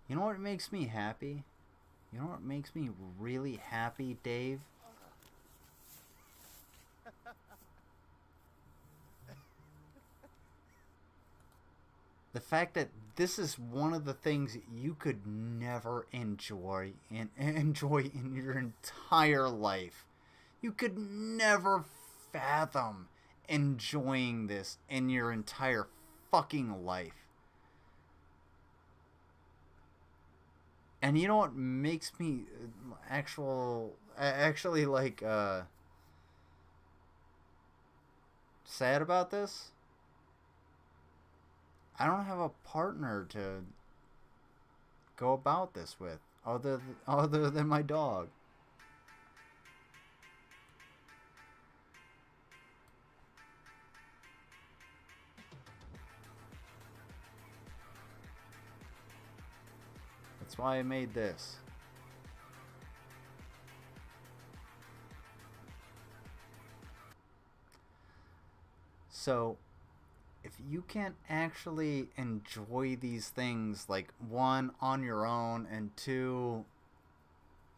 You know what makes me happy? You know what makes me really happy, Dave? The fact that this is one of the things you could never enjoy in your entire life. You could never fathom enjoying this in your entire fucking life. And you know what makes me actually like sad about this? I don't have a partner to go about this with other than my dog. That's why I made this. So, if you can't actually enjoy these things, like, one, on your own, and two,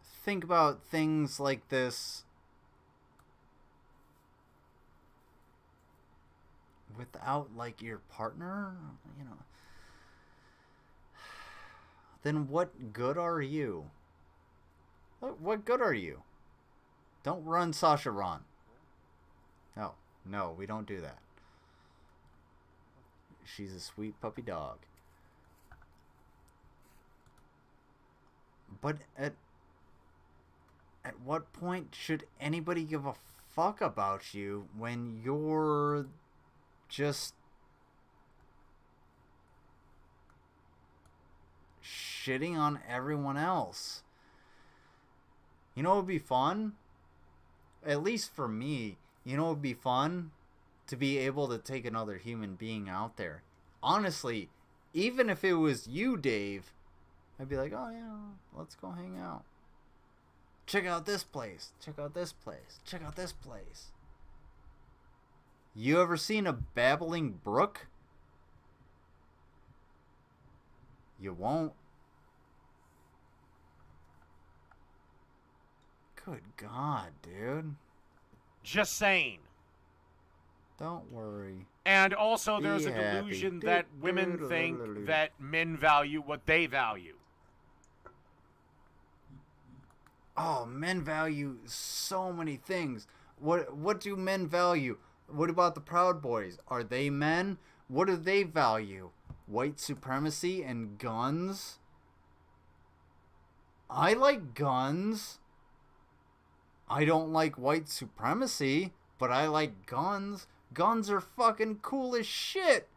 think about things like this without, like, your partner, you know, then what good are you? What good are you? Don't run, Sasha, run. No, we don't do that. She's a sweet puppy dog. But at what point should anybody give a fuck about you when you're just shitting on everyone else? You know what would be fun? At least for me, you know what would be fun? To be able to take another human being out there. Honestly, even if it was you, Dave, I'd be like, oh yeah, let's go hang out. Check out this place. Check out this place. Check out this place. You ever seen a babbling brook? You won't. Good God, dude.
Just saying.
Don't worry.
And also, there's
Be
a
happy.
delusion that women think that men value what they value.
Oh, men value so many things. What do men value? What about the Proud Boys? Are they men? What do they value? White supremacy and guns? I like guns. I don't like white supremacy, but I like guns. Guns are fucking cool as shit.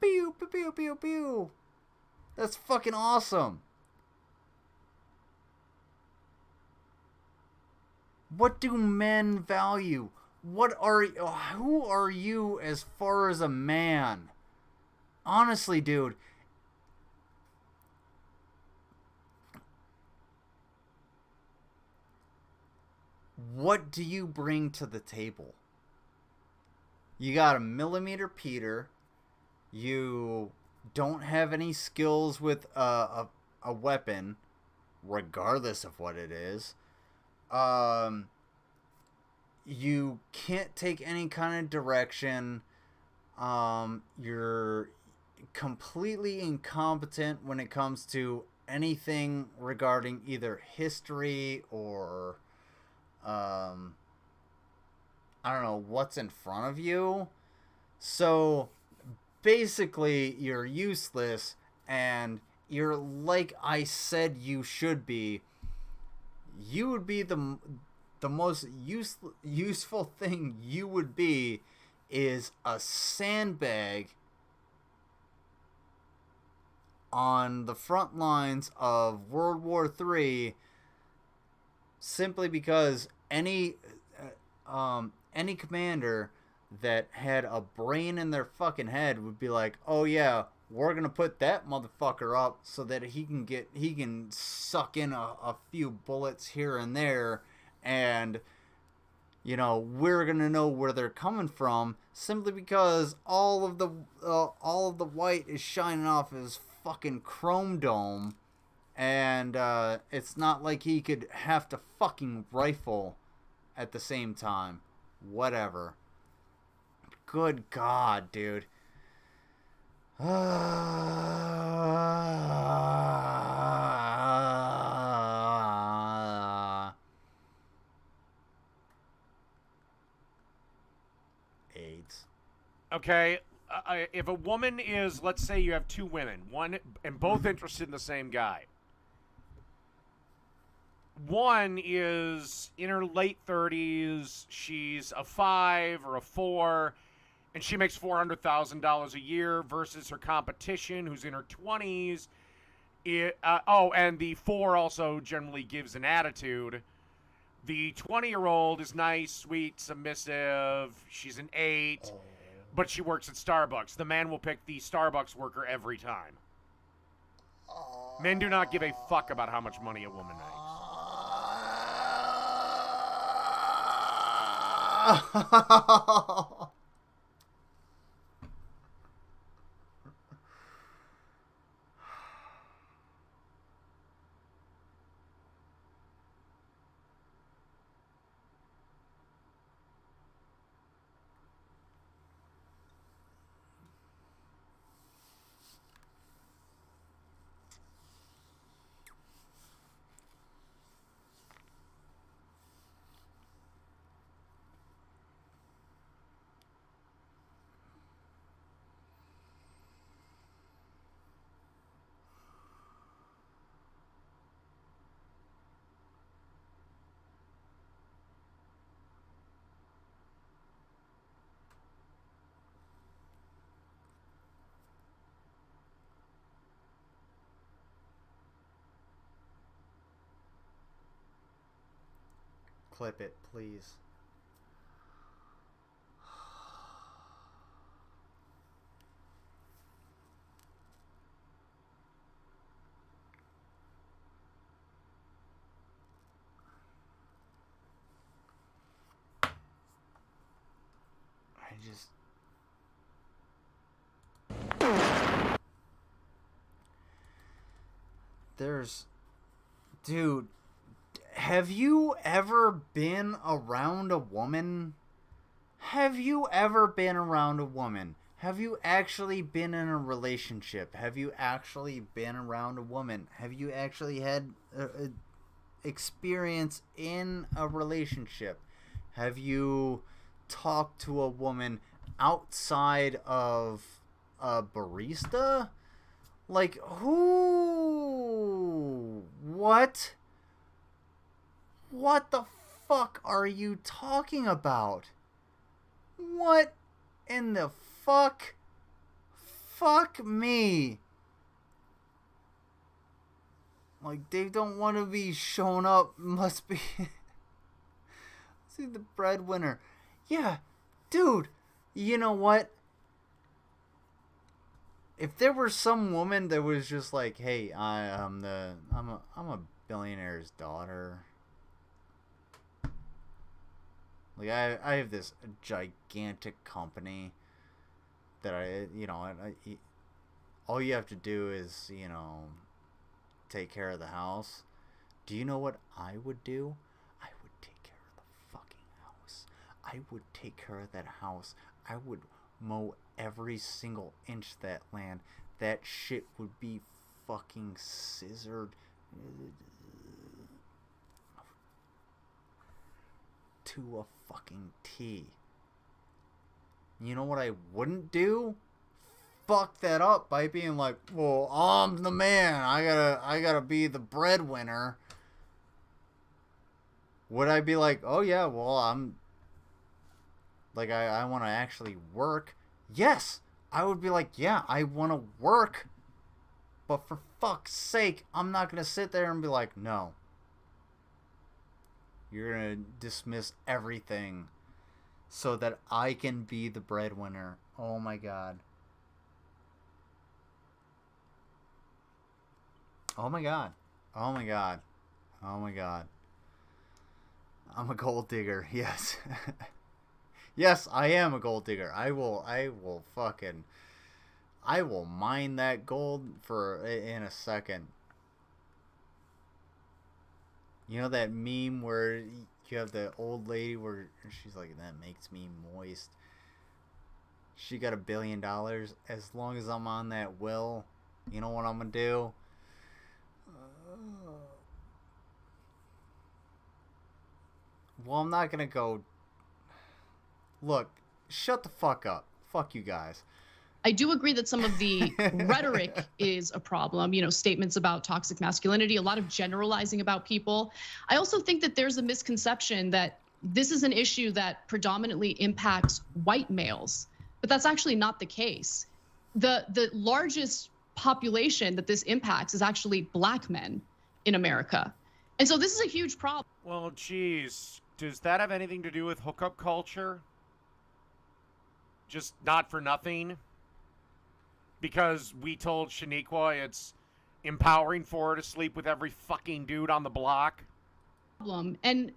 Pew, pew, pew, pew, pew. That's fucking awesome. What do men value? Who are you as far as a man? Honestly, dude. What do you bring to the table? You got a millimeter Peter. You don't have any skills with a weapon, regardless of what it is. You can't take any kind of direction. You're completely incompetent when it comes to anything regarding either history or I don't know what's in front of you. So basically you're useless, and you're like I said you should be. You would be the most useful thing you would be is a sandbag on the front lines of World War III, simply because any commander that had a brain in their fucking head would be like, oh yeah, we're gonna put that motherfucker up so that he can suck in a few bullets here and there, and you know, we're gonna know where they're coming from simply because all of the white is shining off his fucking chrome dome, and it's not like he could have to fucking rifle at the same time. Whatever. Good God, dude. AIDS.
Okay, if a woman is, let's say you have two women, one and both interested in the same guy. One is in her late 30s, she's a 5 or a 4, and she makes $400,000 a year versus her competition who's in her 20s. And the 4 also generally gives an attitude. The 20-year-old is nice, sweet, submissive. She's an 8, but she works at Starbucks. The man will pick the Starbucks worker every time. Men do not give a fuck about how much money a woman makes.
Clip it, please. Dude, have you ever been around a woman? Have you ever been around a woman? Have you actually been in a relationship? Have you actually been around a woman? Have you actually had experience in a relationship? Have you talked to a woman outside of a barista? Like, who? What? What the fuck are you talking about? What in the fuck? Fuck me. Like, they don't want to be shown up. Must be. See, the breadwinner. Yeah, dude. You know what? If there were some woman that was just like, "Hey, I'm a billionaire's daughter. Like, I have this gigantic company that all you have to do is, take care of the house." Do you know what I would do? I would take care of the fucking house. I would take care of that house. I would mow every single inch of that land. That shit would be fucking scissored to a fucking T. You know what I wouldn't do? fuck that up by being like, well, I'm the man. I gotta be the breadwinner. Would I be like, oh yeah, well, I'm like, I want to actually work? Yes, I would be like, yeah, I want to work. But for fuck's sake, I'm not going to sit there and be like, no. You're going to dismiss everything so that I can be the breadwinner. Oh my god. Oh my god. Oh my god. Oh my god. I'm a gold digger. Yes. Yes, I am a gold digger. I will mine that gold in a second. You know that meme where you have the old lady where she's like, that makes me moist. She got $1 billion. As long as I'm on that will, you know what I'm gonna do? Well, I'm not gonna go. Look, shut the fuck up. Fuck you guys.
I do agree that some of the rhetoric is a problem, statements about toxic masculinity, a lot of generalizing about people. I also think that there's a misconception that this is an issue that predominantly impacts white males, but that's actually not the case. The largest population that this impacts is actually black men in America. And so this is a huge problem.
Well, geez, does that have anything to do with hookup culture? Just not for nothing? Because we told Shaniqua it's empowering for her to sleep with every fucking dude on the block?
And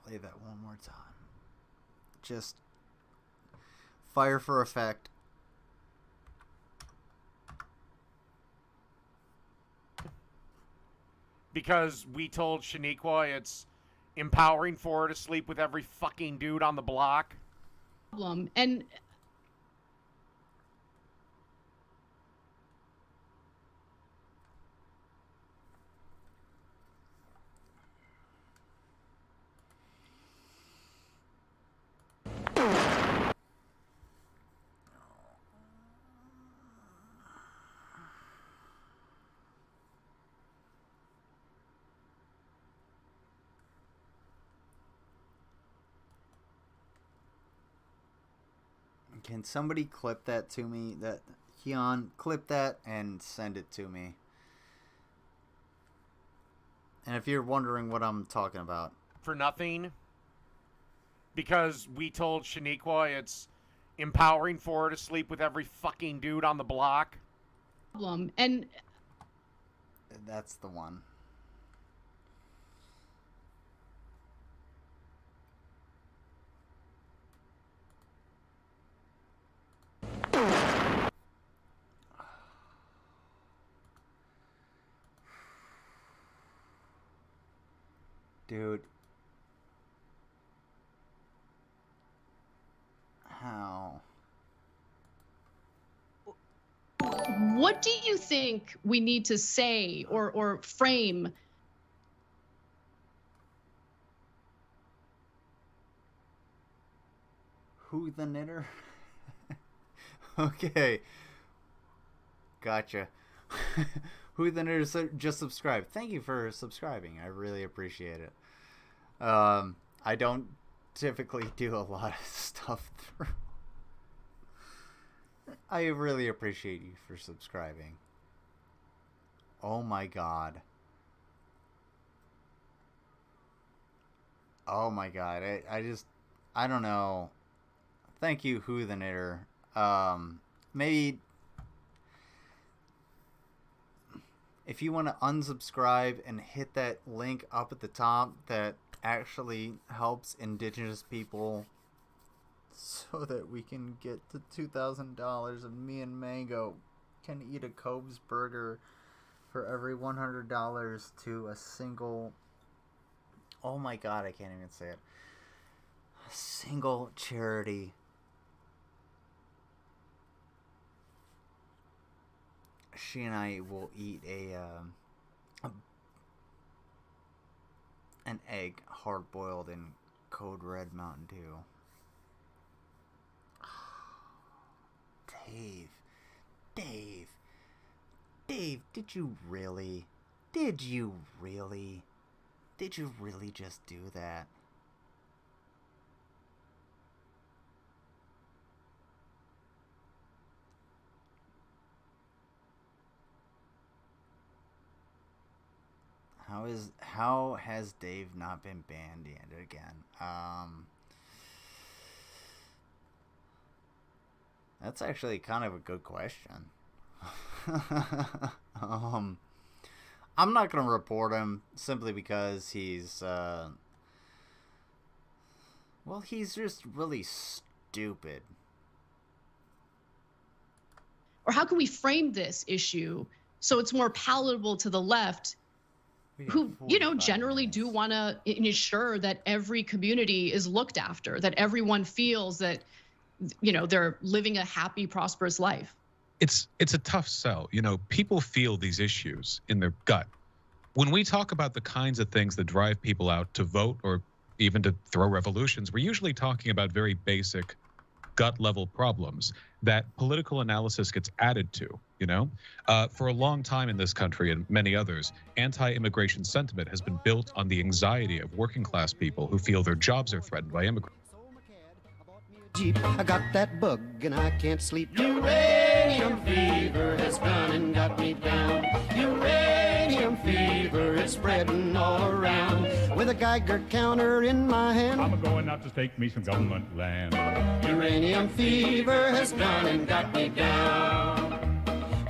Play that one more time. Just fire for effect.
Because we told Shaniqua it's empowering for her to sleep with every fucking dude on the block?
and
Can somebody clip that to me? That Keon, clip that and send it to me. And if you're wondering what I'm talking about,
For nothing? Because we told Shaniqua it's empowering for her to sleep with every fucking dude on the block?
and
that's the one. Dude. How?
what do you think we need to say or frame?
Who the knitter? Okay. Gotcha. Who the knitter just subscribed. Thank you for subscribing. I really appreciate it. I don't typically do a lot of stuff through. I really appreciate you for subscribing. Oh my god. Oh my god. I don't know. Thank you, Who the Knitter. Maybe if you want to unsubscribe and hit that link up at the top that actually helps Indigenous people so that we can get to $2,000 and me and Mango can eat a Cobb's burger for every $100 to a single oh my god, I can't even say it. A single charity she and I will eat an egg hard boiled in Code Red Mountain Dew. Dave, did you really just do that? How has Dave not been banned yet again? That's actually kind of a good question. I'm not gonna report him simply because he's he's just really stupid.
Or how can we frame this issue so it's more palatable to the left, who, you know, generally do want to ensure that every community is looked after, that everyone feels that, you know, they're living a happy, prosperous life?
It's a tough sell. You know, people feel these issues in their gut. When we talk about the kinds of things that drive people out to vote or even to throw revolutions, we're usually talking about very basic gut level problems that political analysis gets added to. You know, for a long time in this country and many others, anti-immigration sentiment has been built on the anxiety of working class people who feel their jobs are threatened by immigrants.
Jeep, I got that bug and I can't sleep. Uranium fever has gone and got me down. Uranium fever is spreading all around. With a Geiger counter in my hand,
I'm going out to stake me some government land.
uranium fever has gone and got me down.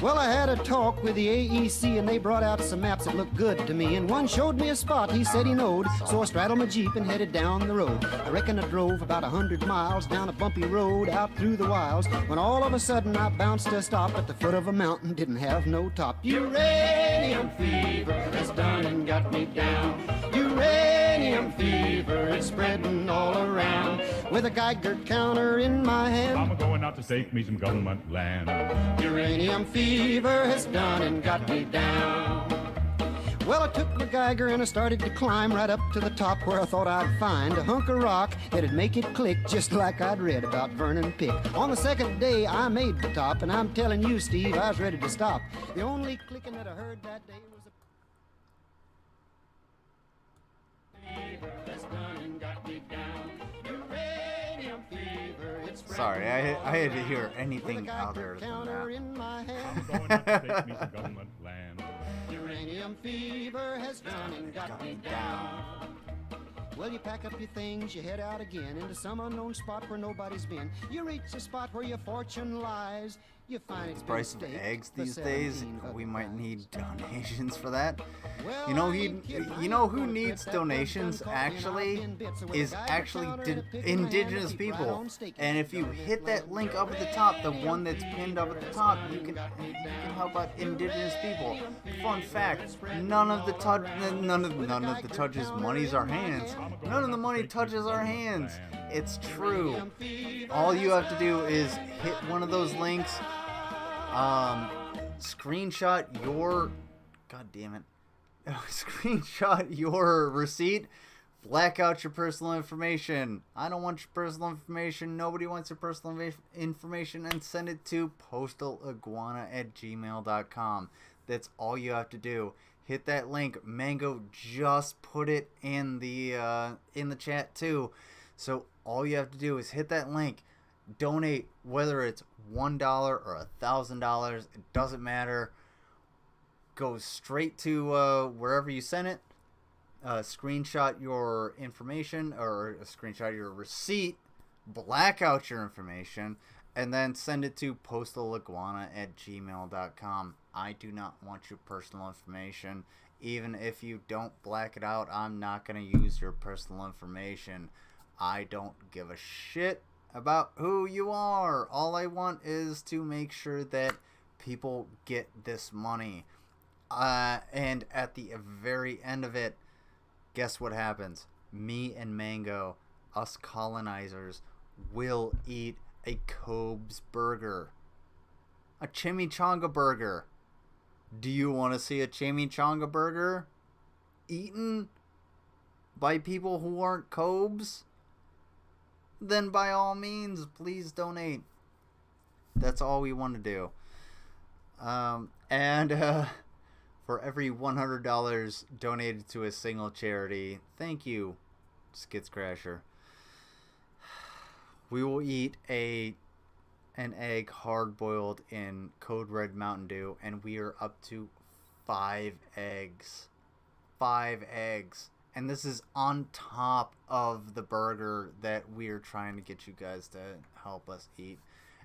Well, I had a talk with the AEC and they brought out some maps that looked good to me. And one showed me a spot he said he knowed. So I straddled my Jeep and headed down the road. I reckon I drove about 100 miles down a bumpy road out through the wilds. When all of a sudden I bounced to a stop at the foot of a mountain, didn't have no top. Uranium fever has done and got me down. Uranium fever is spreading all around. With a Geiger counter in my hand,
I'm going out to stake me some government land.
uranium fever has done and got me down. Well, I took my Geiger and I started to climb right up to the top where I thought I'd find a hunk of rock that'd make it click just like I'd read about Vernon Pick. On the second day, I made the top, and I'm telling you, Steve, I was ready to stop. The only clicking that I heard that day was a fever has done and got me down. Uranium fever, it's
Sorry, I had to hear anything other than
counter
that.
in my
I'm
hand.
going out to stake me some government land.
Uranium fever has done and got me down. Well, you pack up your things, you head out again into some unknown spot where nobody's been. You reach the spot where your fortune lies. You find it's been
Price of
staked
eggs
for
these days,
17
we
other
might
times.
need donations for that.
Well,
You know,
I ain't kidding. I
you know
ain't
who
gonna
needs
quit. That bug
donations
done caught me and I've
actually
been bit. So with a
is
Geiger
actually
counter and a pick in my hand,
indigenous
I keep right
people.
on staking
And
that
if you
government
hit that
land.
link up at the top, the one that's pinned up at the top, you can help out indigenous people. Fun fact: none of the touches money's our hands. None of the money touches our hands. It's true. All you have to do is hit one of those links. Screenshot your screenshot your receipt, black out your personal information. I don't want your personal information. Nobody wants your personal information, and send it to postalaguana@gmail.com. That's all you have to do. Hit that link. Mango just put it in the chat too. So all you have to do is hit that link. Donate, whether it's $1 or $1,000, it doesn't matter. Go straight to wherever you sent it. Screenshot your information or screenshot your receipt, black out your information, and then send it to postalaguana@gmail.com. I do not want your personal information. Even if you don't black it out, I'm not going to use your personal information. I don't give a shit about who you are. All I want is to make sure that people get this money. And at the very end of it, guess what happens? Me and Mango, us colonizers, will eat a Kobe's burger. A chimichanga burger. Do you want to see a chimichanga burger eaten by people who aren't Kobe's? Then by all means, please donate. That's all we want to do. And for every $100 donated to a single charity, thank you, Skits Crasher. We will eat an egg hard boiled in Code Red Mountain Dew, and we are up to 5 eggs. 5 eggs. And this is on top of the burger that we're trying to get you guys to help us eat.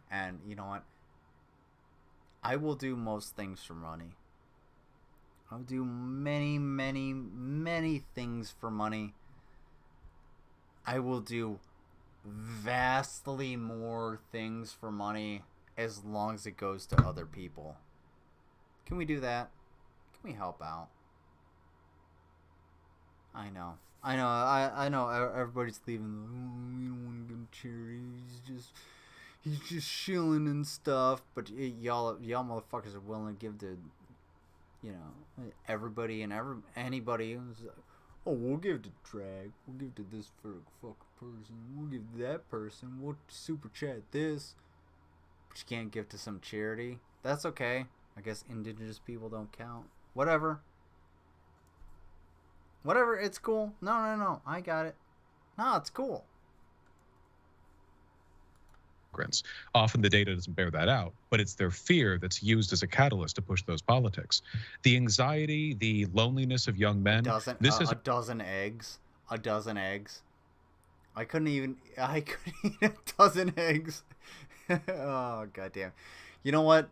And you know what? I will do most things for money. I'll do many, many, many things for money. I will do vastly more things for money as long as it goes to other people. Can we do that? Can we help out? I know. I know. Everybody's leaving. Oh, we don't want to give him charity. He's just shilling and stuff. But y'all motherfuckers are willing to give to, you know, everybody and anybody. Oh, we'll give to drag. We'll give to this for a fucking person. We'll give to that person. We'll super chat this. But you can't give to some charity. That's okay. I guess indigenous people don't count. Whatever. Whatever, it's cool. No. I got it. No, it's cool.
Often the data doesn't bear that out, but it's their fear that's used as a catalyst to push those politics. The anxiety, the loneliness of young men.
A dozen eggs. A dozen eggs. I couldn't eat a dozen eggs. Oh, goddamn. You know what?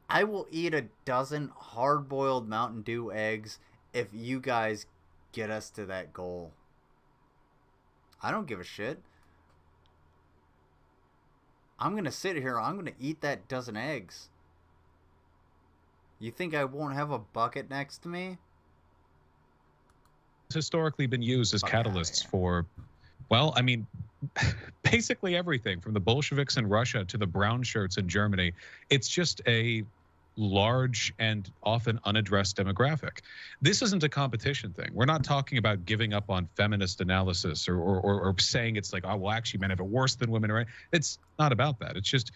I will eat a dozen hard-boiled Mountain Dew eggs if you guys get us to that goal. I don't give a shit. I'm going to sit here. I'm going to eat that dozen eggs. You think I won't have a bucket next to me?
It's historically been used as catalysts for, well, I mean, basically everything from the Bolsheviks in Russia to the brown shirts in Germany. It's just a large and often unaddressed demographic. This isn't a competition thing. We're not talking about giving up on feminist analysis or saying it's like, oh, well, actually men have it worse than women. Right? It's not about that. It's just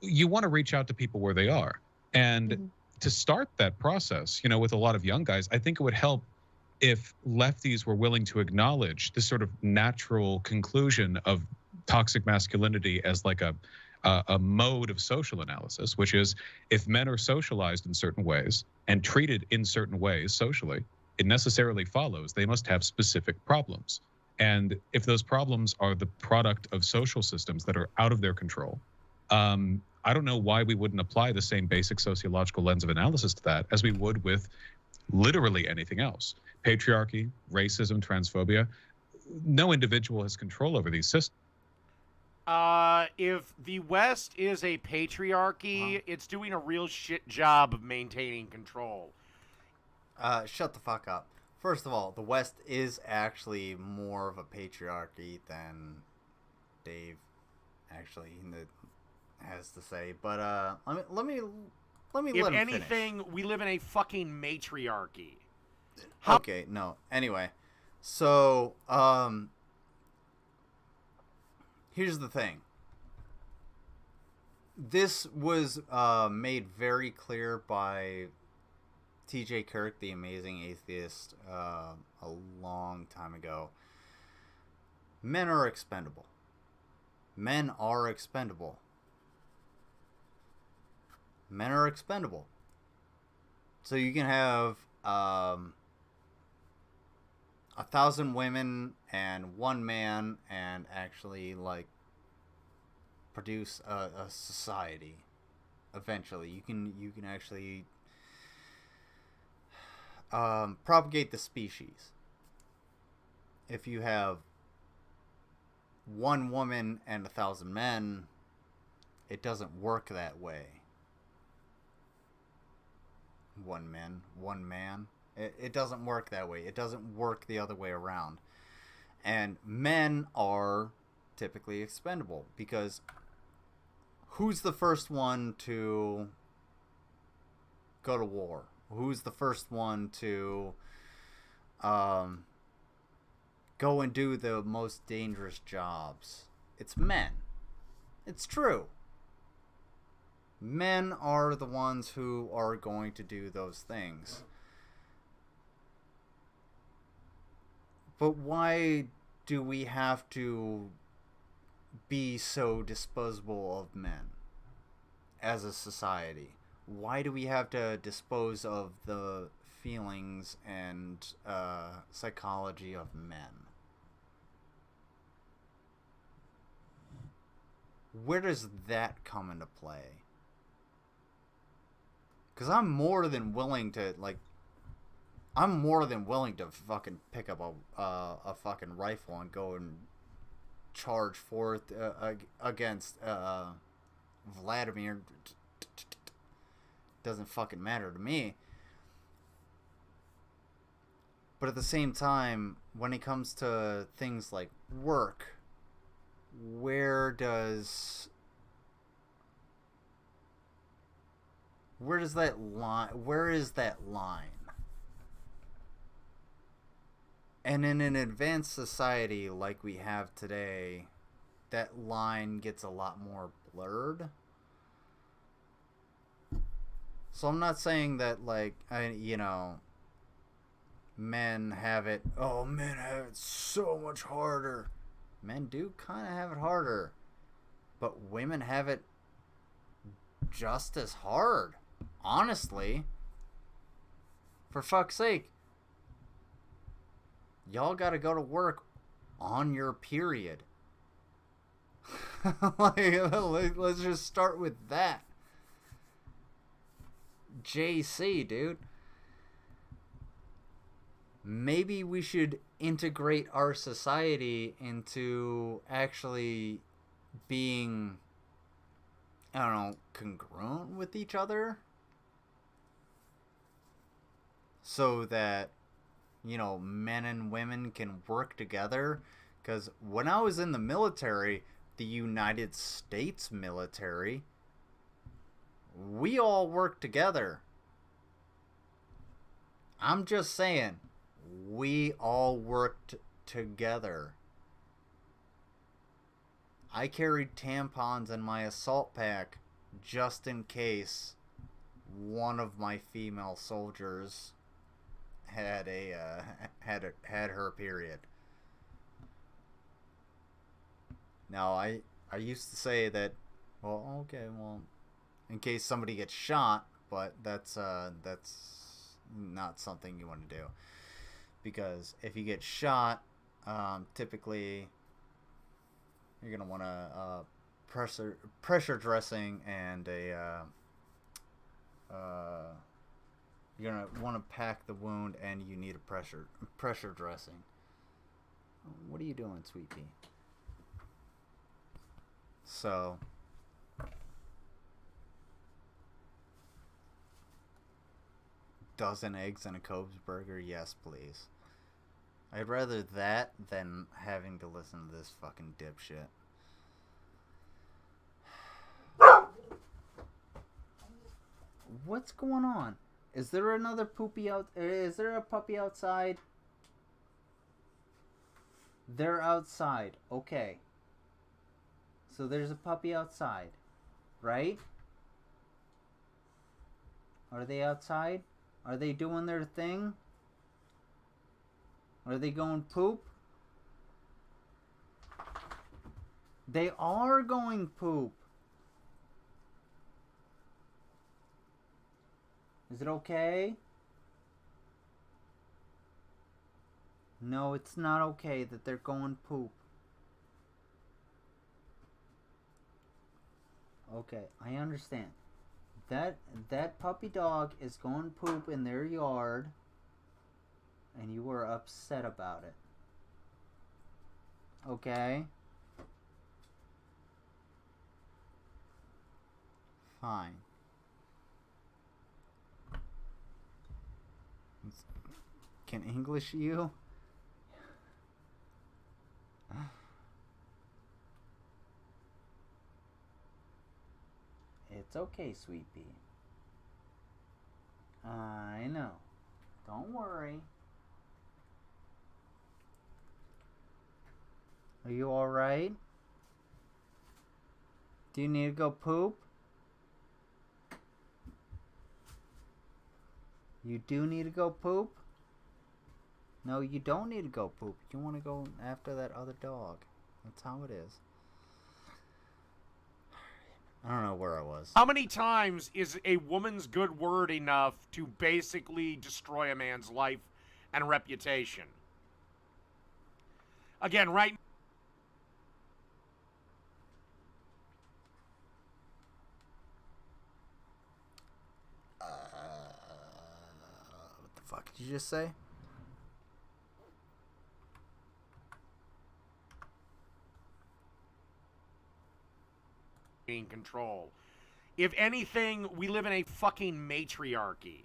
you want to reach out to people where they are. And to start that process, you know, with a lot of young guys, I think it would help if lefties were willing to acknowledge this sort of natural conclusion of toxic masculinity as like a mode of social analysis, which is if men are socialized in certain ways and treated in certain ways socially, it necessarily follows they must have specific problems. And if those problems are the product of social systems that are out of their control, I don't know why we wouldn't apply the same basic sociological lens of analysis to that as we would with literally anything else. Patriarchy, racism, transphobia, no individual has control over these systems.
If the West is a patriarchy, it's doing a real shit job of maintaining control.
Shut the fuck up. First of all, the West is actually more of a patriarchy than Dave actually has to say. But let me
If
let him
anything,
finish.
we live in a fucking matriarchy.
Okay, no. Anyway, so here's the thing. This was made very clear by T.J. Kirk, the amazing atheist, a long time ago. Men are expendable. Men are expendable. Men are expendable. So you can have 1,000 women and 1 man and actually like produce a society. Eventually, you can actually propagate the species. If you have 1 woman and 1,000 men, it doesn't work that way. 1 man. It doesn't work that way. It doesn't work the other way around. And men are typically expendable because who's the first one to go to war? Who's the first one to go and do the most dangerous jobs? It's men. It's true. Men are the ones who are going to do those things. But why do we have to be so disposable of men as a society? Why do we have to dispose of the feelings and psychology of men? Where does that come into play? Because I'm more than willing to, fucking pick up a fucking rifle and go and charge forth against Vladimir. Doesn't fucking matter to me. But at the same time, when it comes to things like work, where is that line? And in an advanced society like we have today, that line gets a lot more blurred. So I'm not saying that, men have it so much harder. Men do kind of have it harder. But women have it just as hard. Honestly. For fuck's sake. Y'all gotta go to work on your period. Let's just start with that. JC, dude. Maybe we should integrate our society into actually being, congruent with each other. So that, men and women can work together. Because when I was in the military, the United States military, we all worked together. I'm just saying, we all worked together. I carried tampons in my assault pack just in case one of my female soldiers had her period. Now, I used to say that, in case somebody gets shot, but that's not something you want to do. Because if you get shot, typically you're going to want to pressure dressing and you're going to want to pack the wound, and you need a pressure dressing. What are you doing, sweet pea? So, dozen eggs and a Cobb's burger? Yes, please. I'd rather that than having to listen to this fucking dipshit. What's going on? Is there another poopy out? Is there a puppy outside? They're outside. Okay. So there's a puppy outside, right? Are they outside? Are they doing their thing? Are they going poop? They are going poop. Is it okay? No, it's not okay that they're going poop. Okay, I understand. That puppy dog is going poop in their yard, and you were upset about it. Okay? Fine. can English you? It's okay, sweet pea. I know. Don't worry. Are you alright? Do you need to go poop? You do need to go poop? No, you don't need to go poop. You want to go after that other dog. That's how it is. I don't know where I was.
How many times is a woman's good word enough to basically destroy a man's life and reputation? Again, right...
What the fuck did you just say?
In control. If anything, we live in a fucking matriarchy.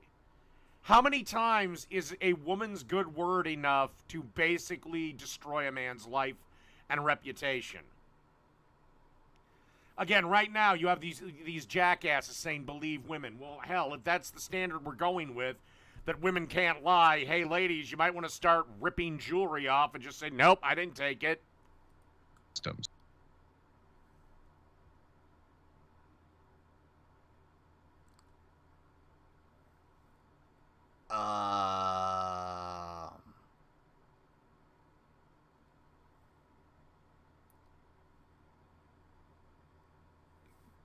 How many times is a woman's good word enough to basically destroy a man's life and reputation? Again, right now you have these jackasses saying believe women. Well, hell, if that's the standard we're going with, that women can't lie, hey ladies, you might want to start ripping jewelry off and just say, nope, I didn't take it.
Systems.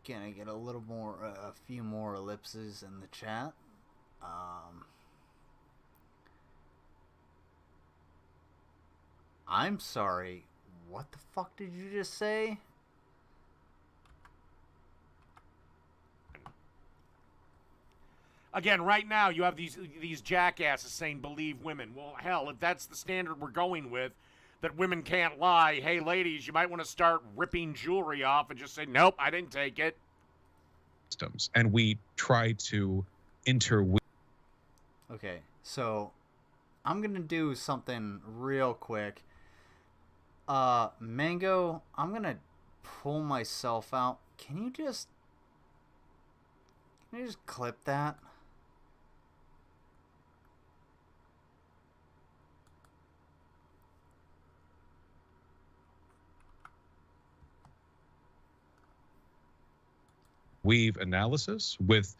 Can I get a little more, a few more ellipses in the chat? I'm sorry. What the fuck did you just say?
Again, right now you have these jackasses saying believe women. Well, hell, if that's the standard we're going with, that women can't lie, hey ladies, you might want to start ripping jewelry off and just say, nope, I didn't take it.
Systems. And we try to interweave.
Okay, so I'm gonna do something real quick. Mango, I'm gonna pull myself out. Can you just clip that?
Weave analysis with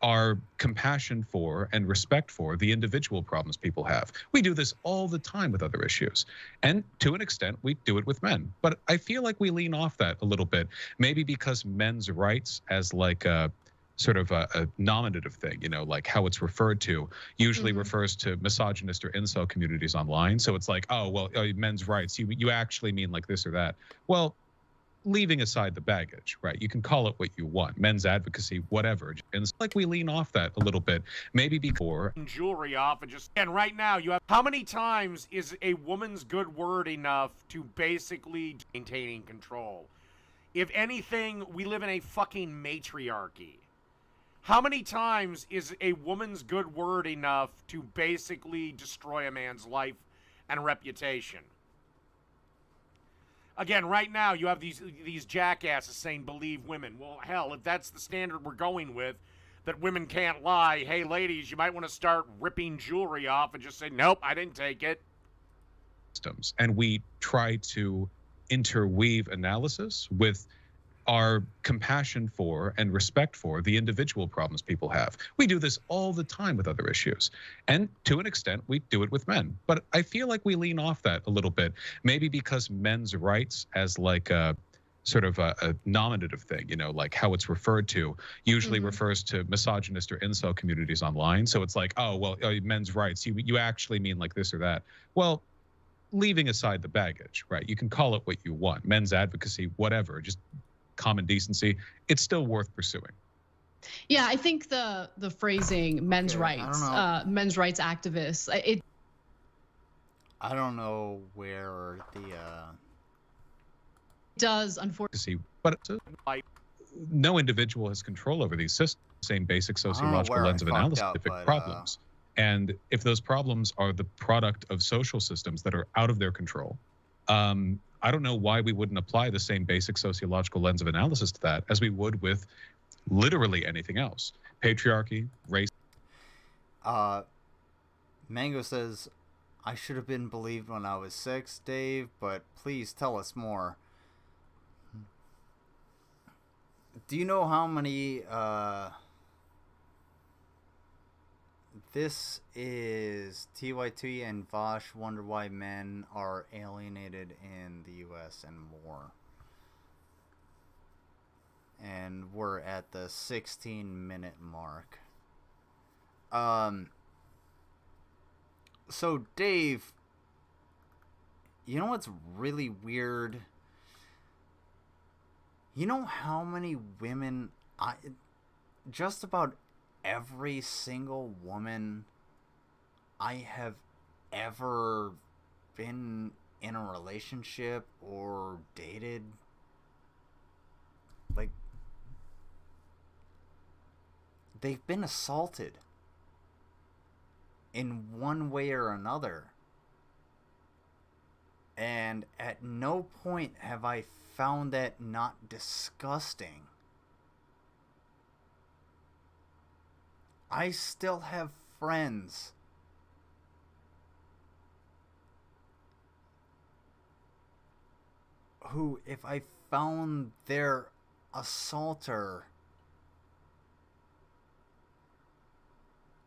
our compassion for and respect for the individual problems people have. We do this all the time with other issues. And to an extent, we do it with men. But I feel like we lean off that a little bit, maybe because men's rights as like a sort of a nominative thing, you know, like how it's referred to, usually refers to misogynist or incel communities online. So it's like, oh, well, men's rights, you actually mean like this or that. Well, leaving aside the baggage, right? You can call it what you want, men's advocacy, whatever. And it's like we lean off that a little bit, maybe before.
Jewelry off and just, and right now you have, how many times is a woman's good word enough to basically maintaining control? If anything, we live in a fucking matriarchy. How many times is a woman's good word enough to basically destroy a man's life and reputation? Again, right now you have these jackasses saying believe women. Well, hell, if that's the standard we're going with, that women can't lie, hey ladies, you might want to start ripping jewelry off and just say, nope, I didn't take it.
Systems. And we try to interweave analysis with our compassion for and respect for the individual problems people have. We do this all the time with other issues. And to an extent, we do it with men. But I feel like we lean off that a little bit, maybe because men's rights as like a sort of a nominative thing, you know, like how it's referred to, usually refers to misogynist or incel communities online. So it's like, oh, well, men's rights, you actually mean like this or that. Well, leaving aside the baggage, right? You can call it what you want, men's advocacy, whatever, just common decency, it's still worth pursuing.
Yeah, I think the phrasing men's rights, men's rights activists,
I don't know where the
does unfortunately,
but no individual has control over these systems. Same basic sociological lens of analysis, problems. And if those problems are the product of social systems that are out of their control, I don't know why we wouldn't apply the same basic sociological lens of analysis to that as we would with literally anything else. Patriarchy, race.
Mango says, I should have been believed when I was 6, Dave, but please tell us more. Do you know how many, this is TYT and Vosh wonder why men are alienated in the US and more. And we're at the 16-minute mark. So Dave, you know what's really weird? You know how many women, just about every single woman I have ever been in a relationship or dated, like, they've been assaulted in one way or another. And at no point have I found that not disgusting. I still have friends who, if I found their assaulter,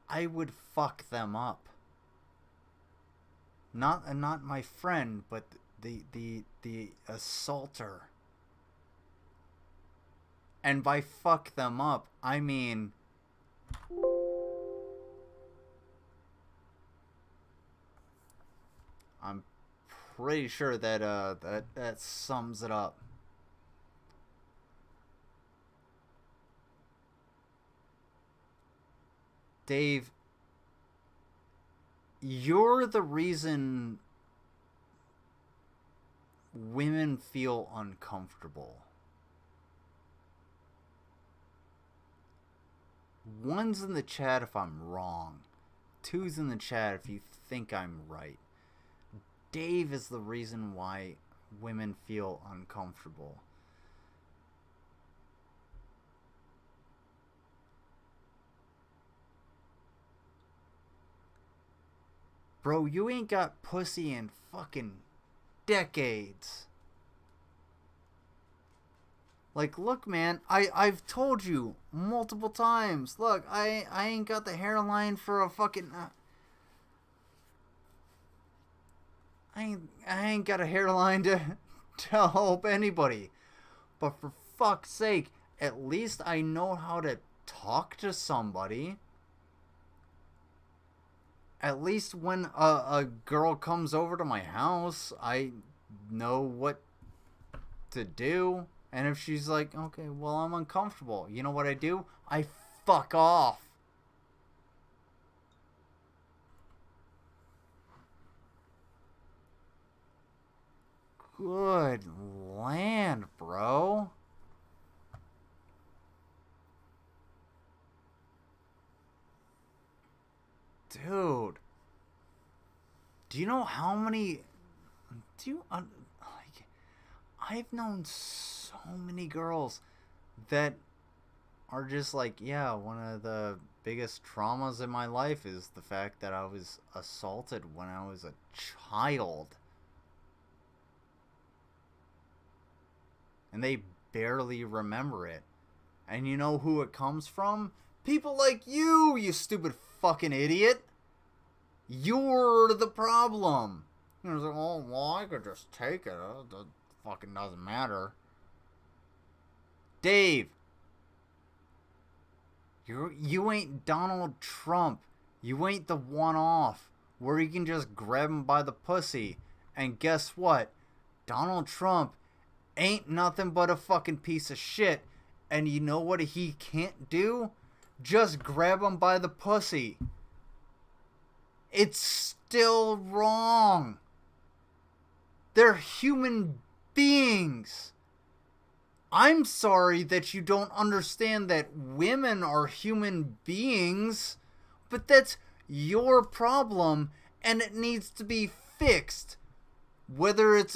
I would fuck them up. Not my friend, but the assaulter. And by fuck them up, I mean I'm pretty sure that that sums it up. Dave, you're the reason women feel uncomfortable. One's in the chat if I'm wrong. Two's in the chat if you think I'm right. Dave is the reason why women feel uncomfortable. Bro, you ain't got pussy in fucking decades. Like, look, man, I've told you multiple times. Look, I ain't got the hairline for a fucking... I ain't got a hairline to help anybody. But for fuck's sake, at least I know how to talk to somebody. At least when a girl comes over to my house, I know what to do. And if she's like, okay, well, I'm uncomfortable, you know what I do? I fuck off. Good land, bro. Dude. Do you know how many... I've known so many girls that are just like, yeah, one of the biggest traumas in my life is the fact that I was assaulted when I was a child. And they barely remember it. And you know who it comes from? People like you, you stupid fucking idiot. You're the problem. You know, it's like, oh, well, I could just take it. It fucking doesn't matter. Dave. You ain't Donald Trump. You ain't the one-off where you can just grab him by the pussy. And guess what? Donald Trump ain't nothing but a fucking piece of shit. And you know what he can't do? Just grab him by the pussy. It's still wrong. They're human beings. I'm sorry that you don't understand that women are human beings, but that's your problem and it needs to be fixed. Whether it's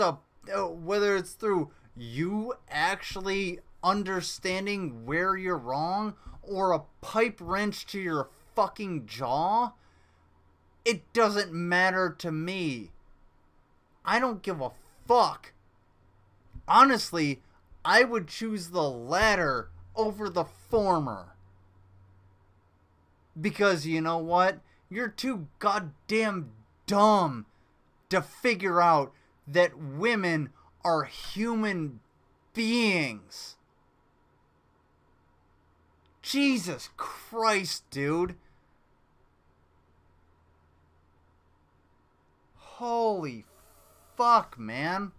through you actually understanding where you're wrong or a pipe wrench to your fucking jaw, it doesn't matter to me. I don't give a fuck. Honestly, I would choose the latter over the former. Because you know what? You're too goddamn dumb to figure out that women are human beings. Jesus Christ, dude. Holy fuck, man.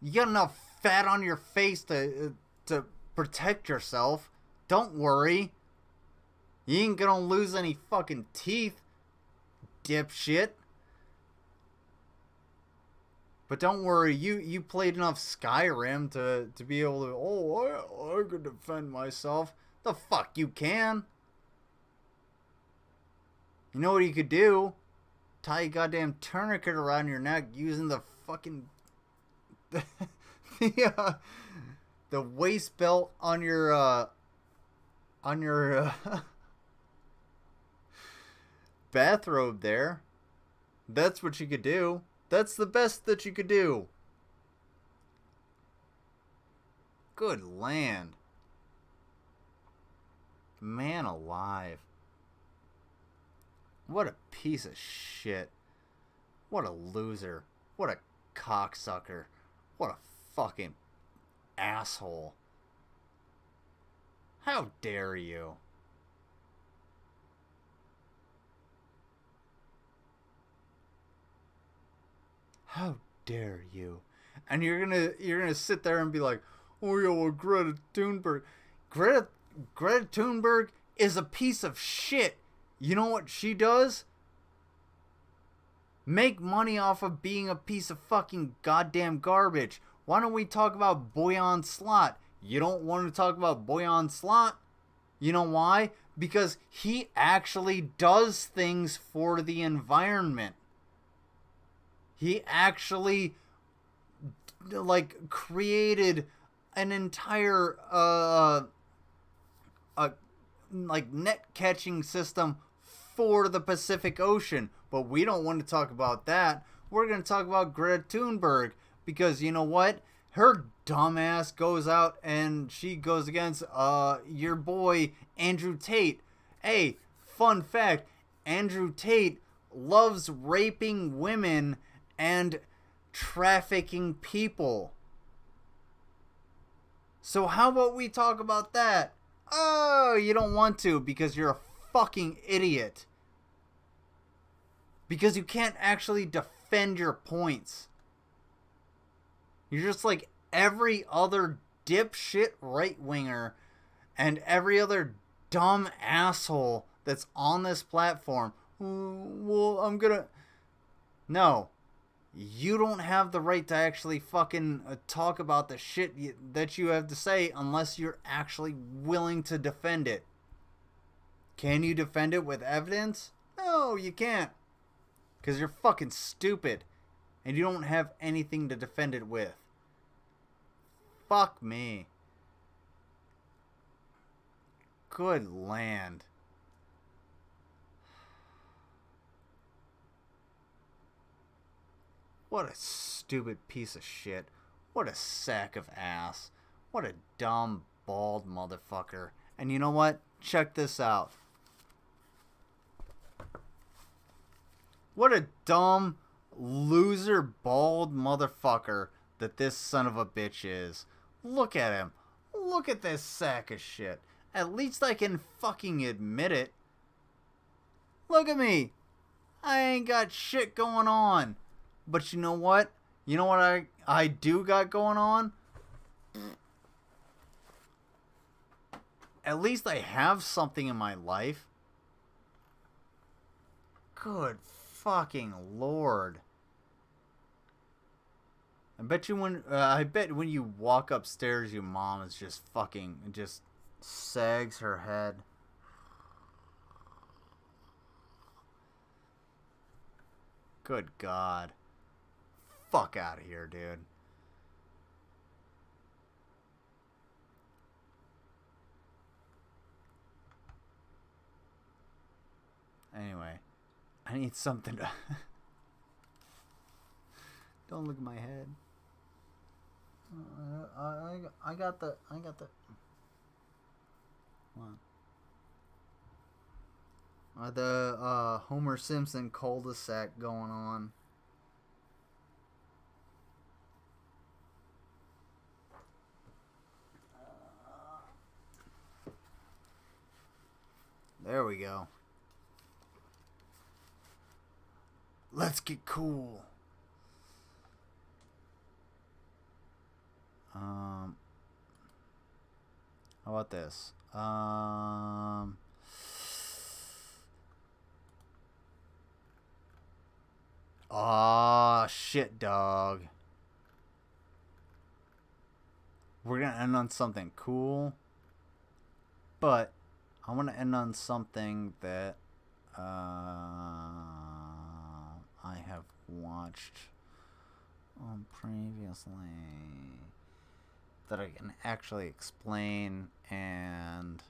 You got enough fat on your face to protect yourself. Don't worry. You ain't gonna lose any fucking teeth, dipshit. But don't worry, you played enough Skyrim to be able to, I could defend myself. The fuck you can. You know what you could do? Tie a goddamn tourniquet around your neck using the fucking the waist belt on your bathrobe there. That's what you could do. That's the best that you could do. Good land. Man alive. What a piece of shit. What a loser. What a cocksucker. What a fucking asshole. How dare you? How dare you? And you're gonna sit there and be like, oh yeah, well, Greta Thunberg. Greta Thunberg is a piece of shit. You know what she does? Make money off of being a piece of fucking goddamn garbage. Why don't we talk about Boyan Slot? You don't want to talk about Boyan Slot? You know why? Because he actually does things for the environment. He actually, like, created an entire, like, net catching system for the Pacific Ocean. But we don't want to talk about that. We're going to talk about Greta Thunberg. Because you know what? Her dumbass goes out and she goes against, your boy, Andrew Tate. Hey, fun fact. Andrew Tate loves raping women and trafficking people. So how about we talk about that? Oh, you don't want to because you're a fucking idiot. Because you can't actually defend your points. You're just like every other dipshit right-winger and every other dumb asshole that's on this platform. Well, I'm gonna... No. You don't have the right to actually fucking talk about the shit that you have to say unless you're actually willing to defend it. Can you defend it with evidence? No, you can't. Because you're fucking stupid. And you don't have anything to defend it with. Fuck me. Good land. What a stupid piece of shit. What a sack of ass. What a dumb, bald motherfucker. And you know what? Check this out. What a dumb, loser, bald motherfucker that this son of a bitch is. Look at him. Look at this sack of shit. At least I can fucking admit it. Look at me. I ain't got shit going on. But you know what? You know what I do got going on? At least I have something in my life. Good fucking Lord. I bet when you walk upstairs, your mom is just sags her head. Good God. Fuck out of here, dude. Anyway, I need something to... Don't look at my head. I got the... What? The Homer Simpson cul-de-sac going on. There we go. Let's get cool. How about this? Aw, shit, dog. We're gonna end on something cool, but I want to end on something that I have watched on previously that I can actually explain and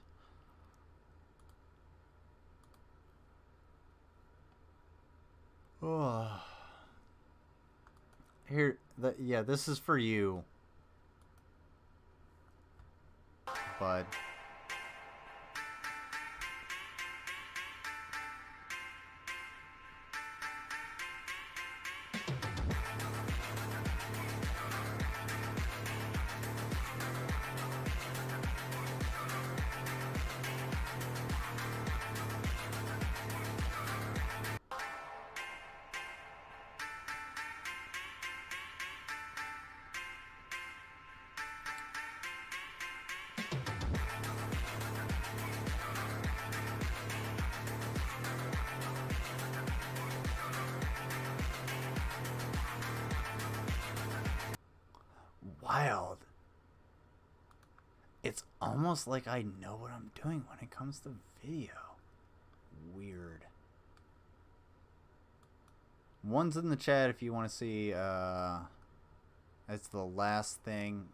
here, yeah, this is for you, bud. Wild. It's almost like I know what I'm doing when it comes to video. Weird. One's in the chat if you want to see. It's the last thing.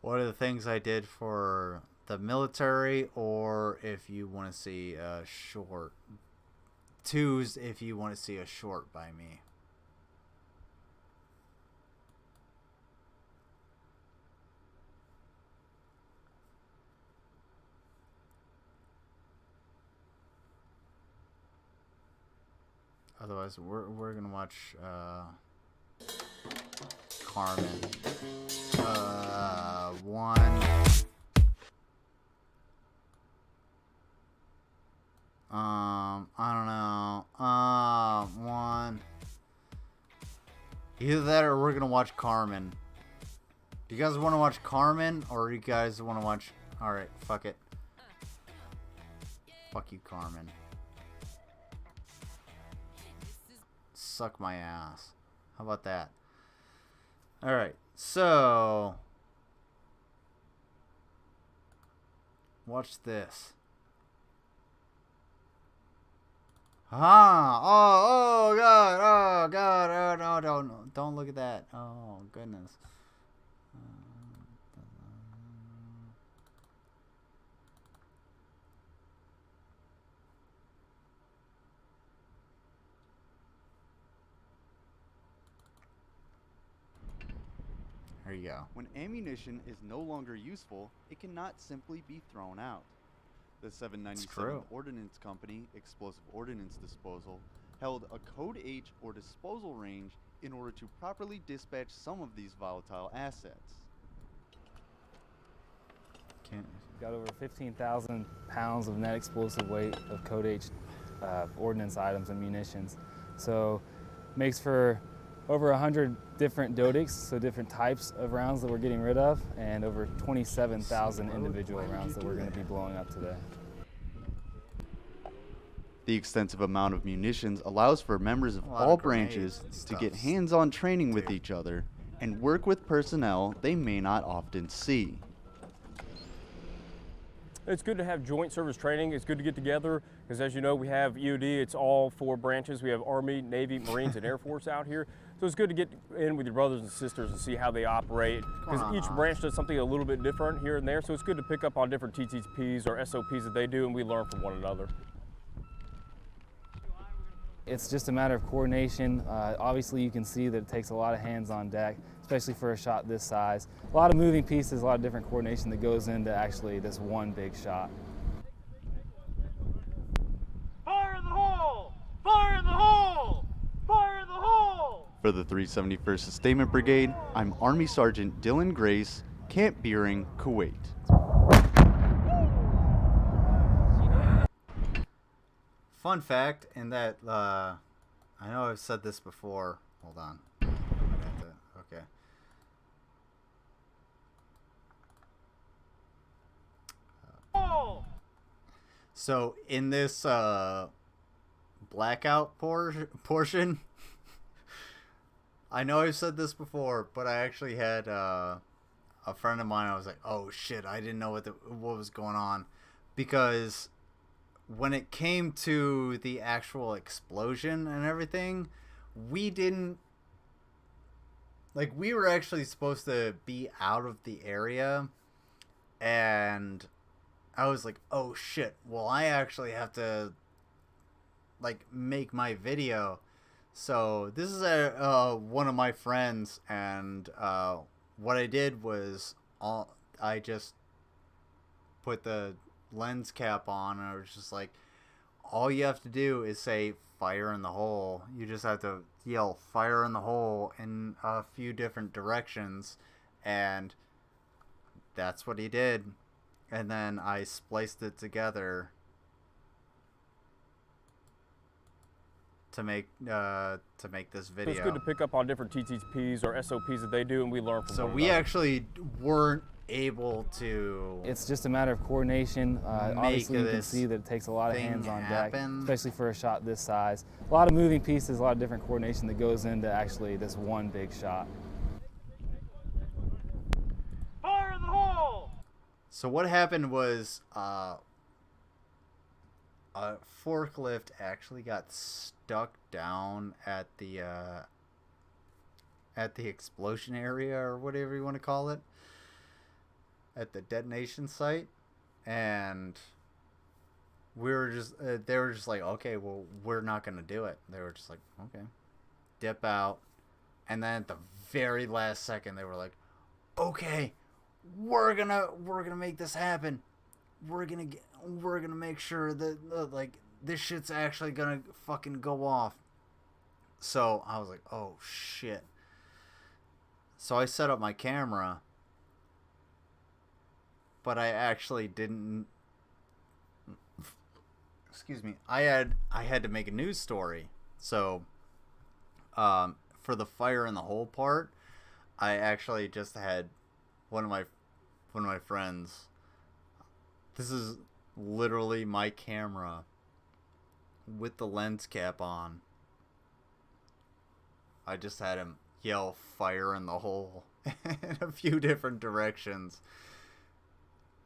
What are the things I did for the military, or if you want to see a short. Twos if you want to see a short by me. Otherwise, we're gonna watch Carmen. One. I don't know. One. Either that or we're gonna watch Carmen. Do you guys want to watch Carmen, or do you guys want to watch? All right, fuck it. Fuck you, Carmen. Suck my ass. How about that? Alright, so watch this. Oh god, oh no, don't look at that. Oh goodness. There you go.
When ammunition is no longer useful, it cannot simply be thrown out. The 797 Ordnance Company Explosive Ordnance Disposal held a Code H or disposal range in order to properly dispatch some of these volatile assets.
Got over 15,000 pounds of net explosive weight of Code H ordnance items and munitions. So makes for over 100 different dodics, so different types of rounds that we're getting rid of, and over 27,000 individual rounds that we're going to be blowing up today.
The extensive amount of munitions allows for members of
A lot
all
of grenades
branches
and
to get
stuff.
hands-on training with
Dude.
each other and work with personnel they may not often see.
It's good to have joint service training. It's good to get together because, as you know, we have EOD. It's all 4 branches. We have Army, Navy, Marines, and Air Force out here. So it's good to get in with your brothers and sisters and see how they operate because each branch does something a little bit different here and there. So it's good to pick up on different TTPs or SOPs that they do, and we learn from one another.
It's just a matter of coordination. Obviously, you can see that it takes a lot of hands on deck, especially for a shot this size. A lot of moving pieces, a lot of different coordination that goes into actually this one big shot.
Fire in the hole! Fire in the hole! Fire in the hole!
For the 371st Sustainment Brigade, I'm Army Sergeant Dylan Grace, Camp Beering, Kuwait.
Fun fact, in that, I know I've said this before. Hold on. Okay. So, in this blackout portion, I know I've said this before, but I actually had a friend of mine. I was like, oh shit, I didn't know what was going on. Because when it came to the actual explosion and everything, we didn't, like, we were actually supposed to be out of the area, and I was like, oh shit, well, I actually have to, like, make my video. So this is one of my friends, and what I did was I just put the lens cap on, and I was just like, all you have to do is say fire in the hole. You just have to yell fire in the hole in a few different directions, and that's what he did. And then I spliced it together to make this video.
So it's good to pick up on different TTPs or SOPs that they do, and we learn from
So
one
we
another.
actually weren't able to.
It's just a matter of coordination. Obviously, you can
this
see that it takes a lot of
thing
hands on deck,
happen.
especially for a shot this size. A lot of moving pieces, a lot of different coordination that goes into actually this one big shot.
Fire in the hole!
So what happened was a forklift actually got stuck down at the explosion area, or whatever you want to call it, at the detonation site, and we were just they were just like, okay, well, we're not gonna do it. They were just like, okay, dip out. And then at the very last second, they were like, okay, we're gonna make this happen. We're gonna make sure that like this shit's actually gonna fucking go off. So I was like, oh shit. So I set up my camera, but I actually didn't. Excuse me. I had to make a news story. So, for the fire in the hole part, I actually just had one of my friends. This is literally my camera with the lens cap on. I just had him yell fire in the hole in a few different directions,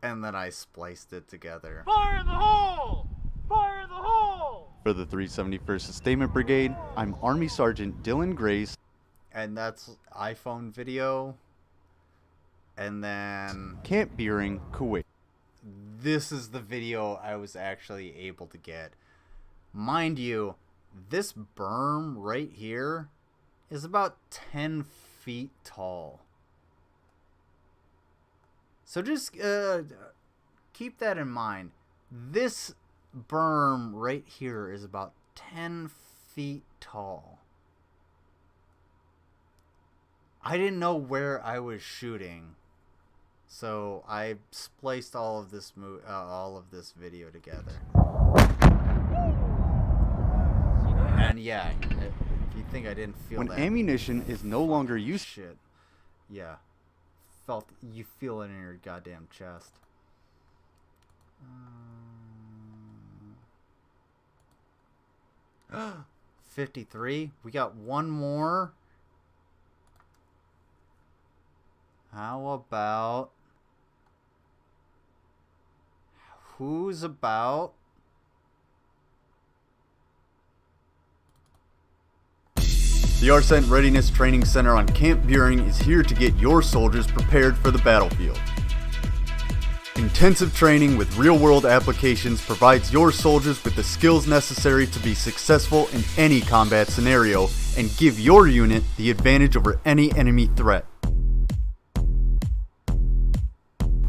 and then I spliced it together.
Fire in the hole! Fire in the hole!
For the 371st Sustainment Brigade, I'm Army Sergeant Dylan Grace.
And that's iPhone video. And then
Camp Beering, Kuwait.
This is the video I was actually able to get. Mind you, this berm right here is about 10 feet tall. So just keep that in mind. This berm right here is about 10 feet tall. I didn't know where I was shooting, so I spliced all of this video together. And yeah, if you think I didn't feel
When
that,
ammunition is no longer used,
shit, yeah, you feel it in your goddamn chest. 53. We got one more. How about... Who's about...
The Arsent Readiness Training Center on Camp Buring is here to get your soldiers prepared for the battlefield. Intensive training with real-world applications provides your soldiers with the skills necessary to be successful in any combat scenario and give your unit the advantage over any enemy threat.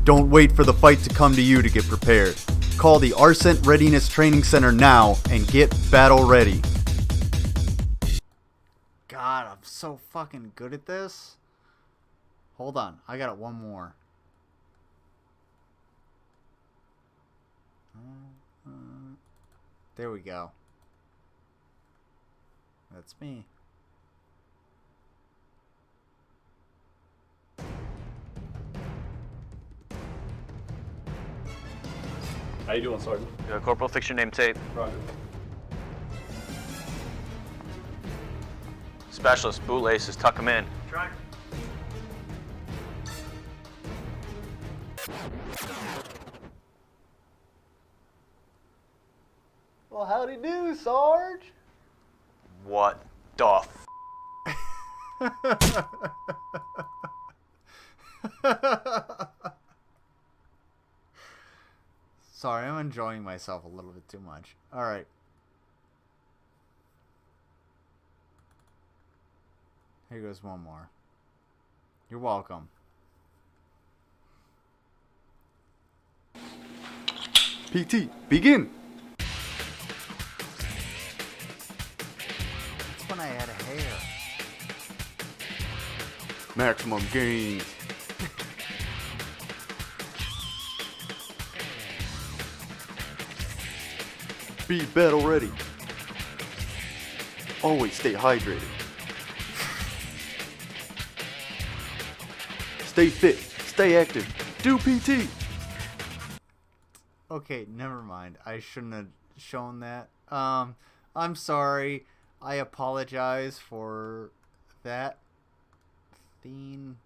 Don't wait for the fight to come to you to get prepared. Call the Arsent Readiness Training Center now and get battle ready.
God, I'm so fucking good at this. Hold on, I got one more. There we go. That's me.
How you doing, Sergeant?
Corporal, fix your name tape.
Roger.
Specialist, bootlaces, tuck him in.
Try.
Well, howdy do, Sarge?
What the
Sorry, I'm enjoying myself a little bit too much. Alright. Here goes one more. You're welcome.
PT, begin!
That's when I had hair.
Maximum gains. Be battle ready. Always stay hydrated. Stay fit, stay active, do PT.
Okay, never mind. I shouldn't have shown that. I'm sorry. I apologize for that. Theme.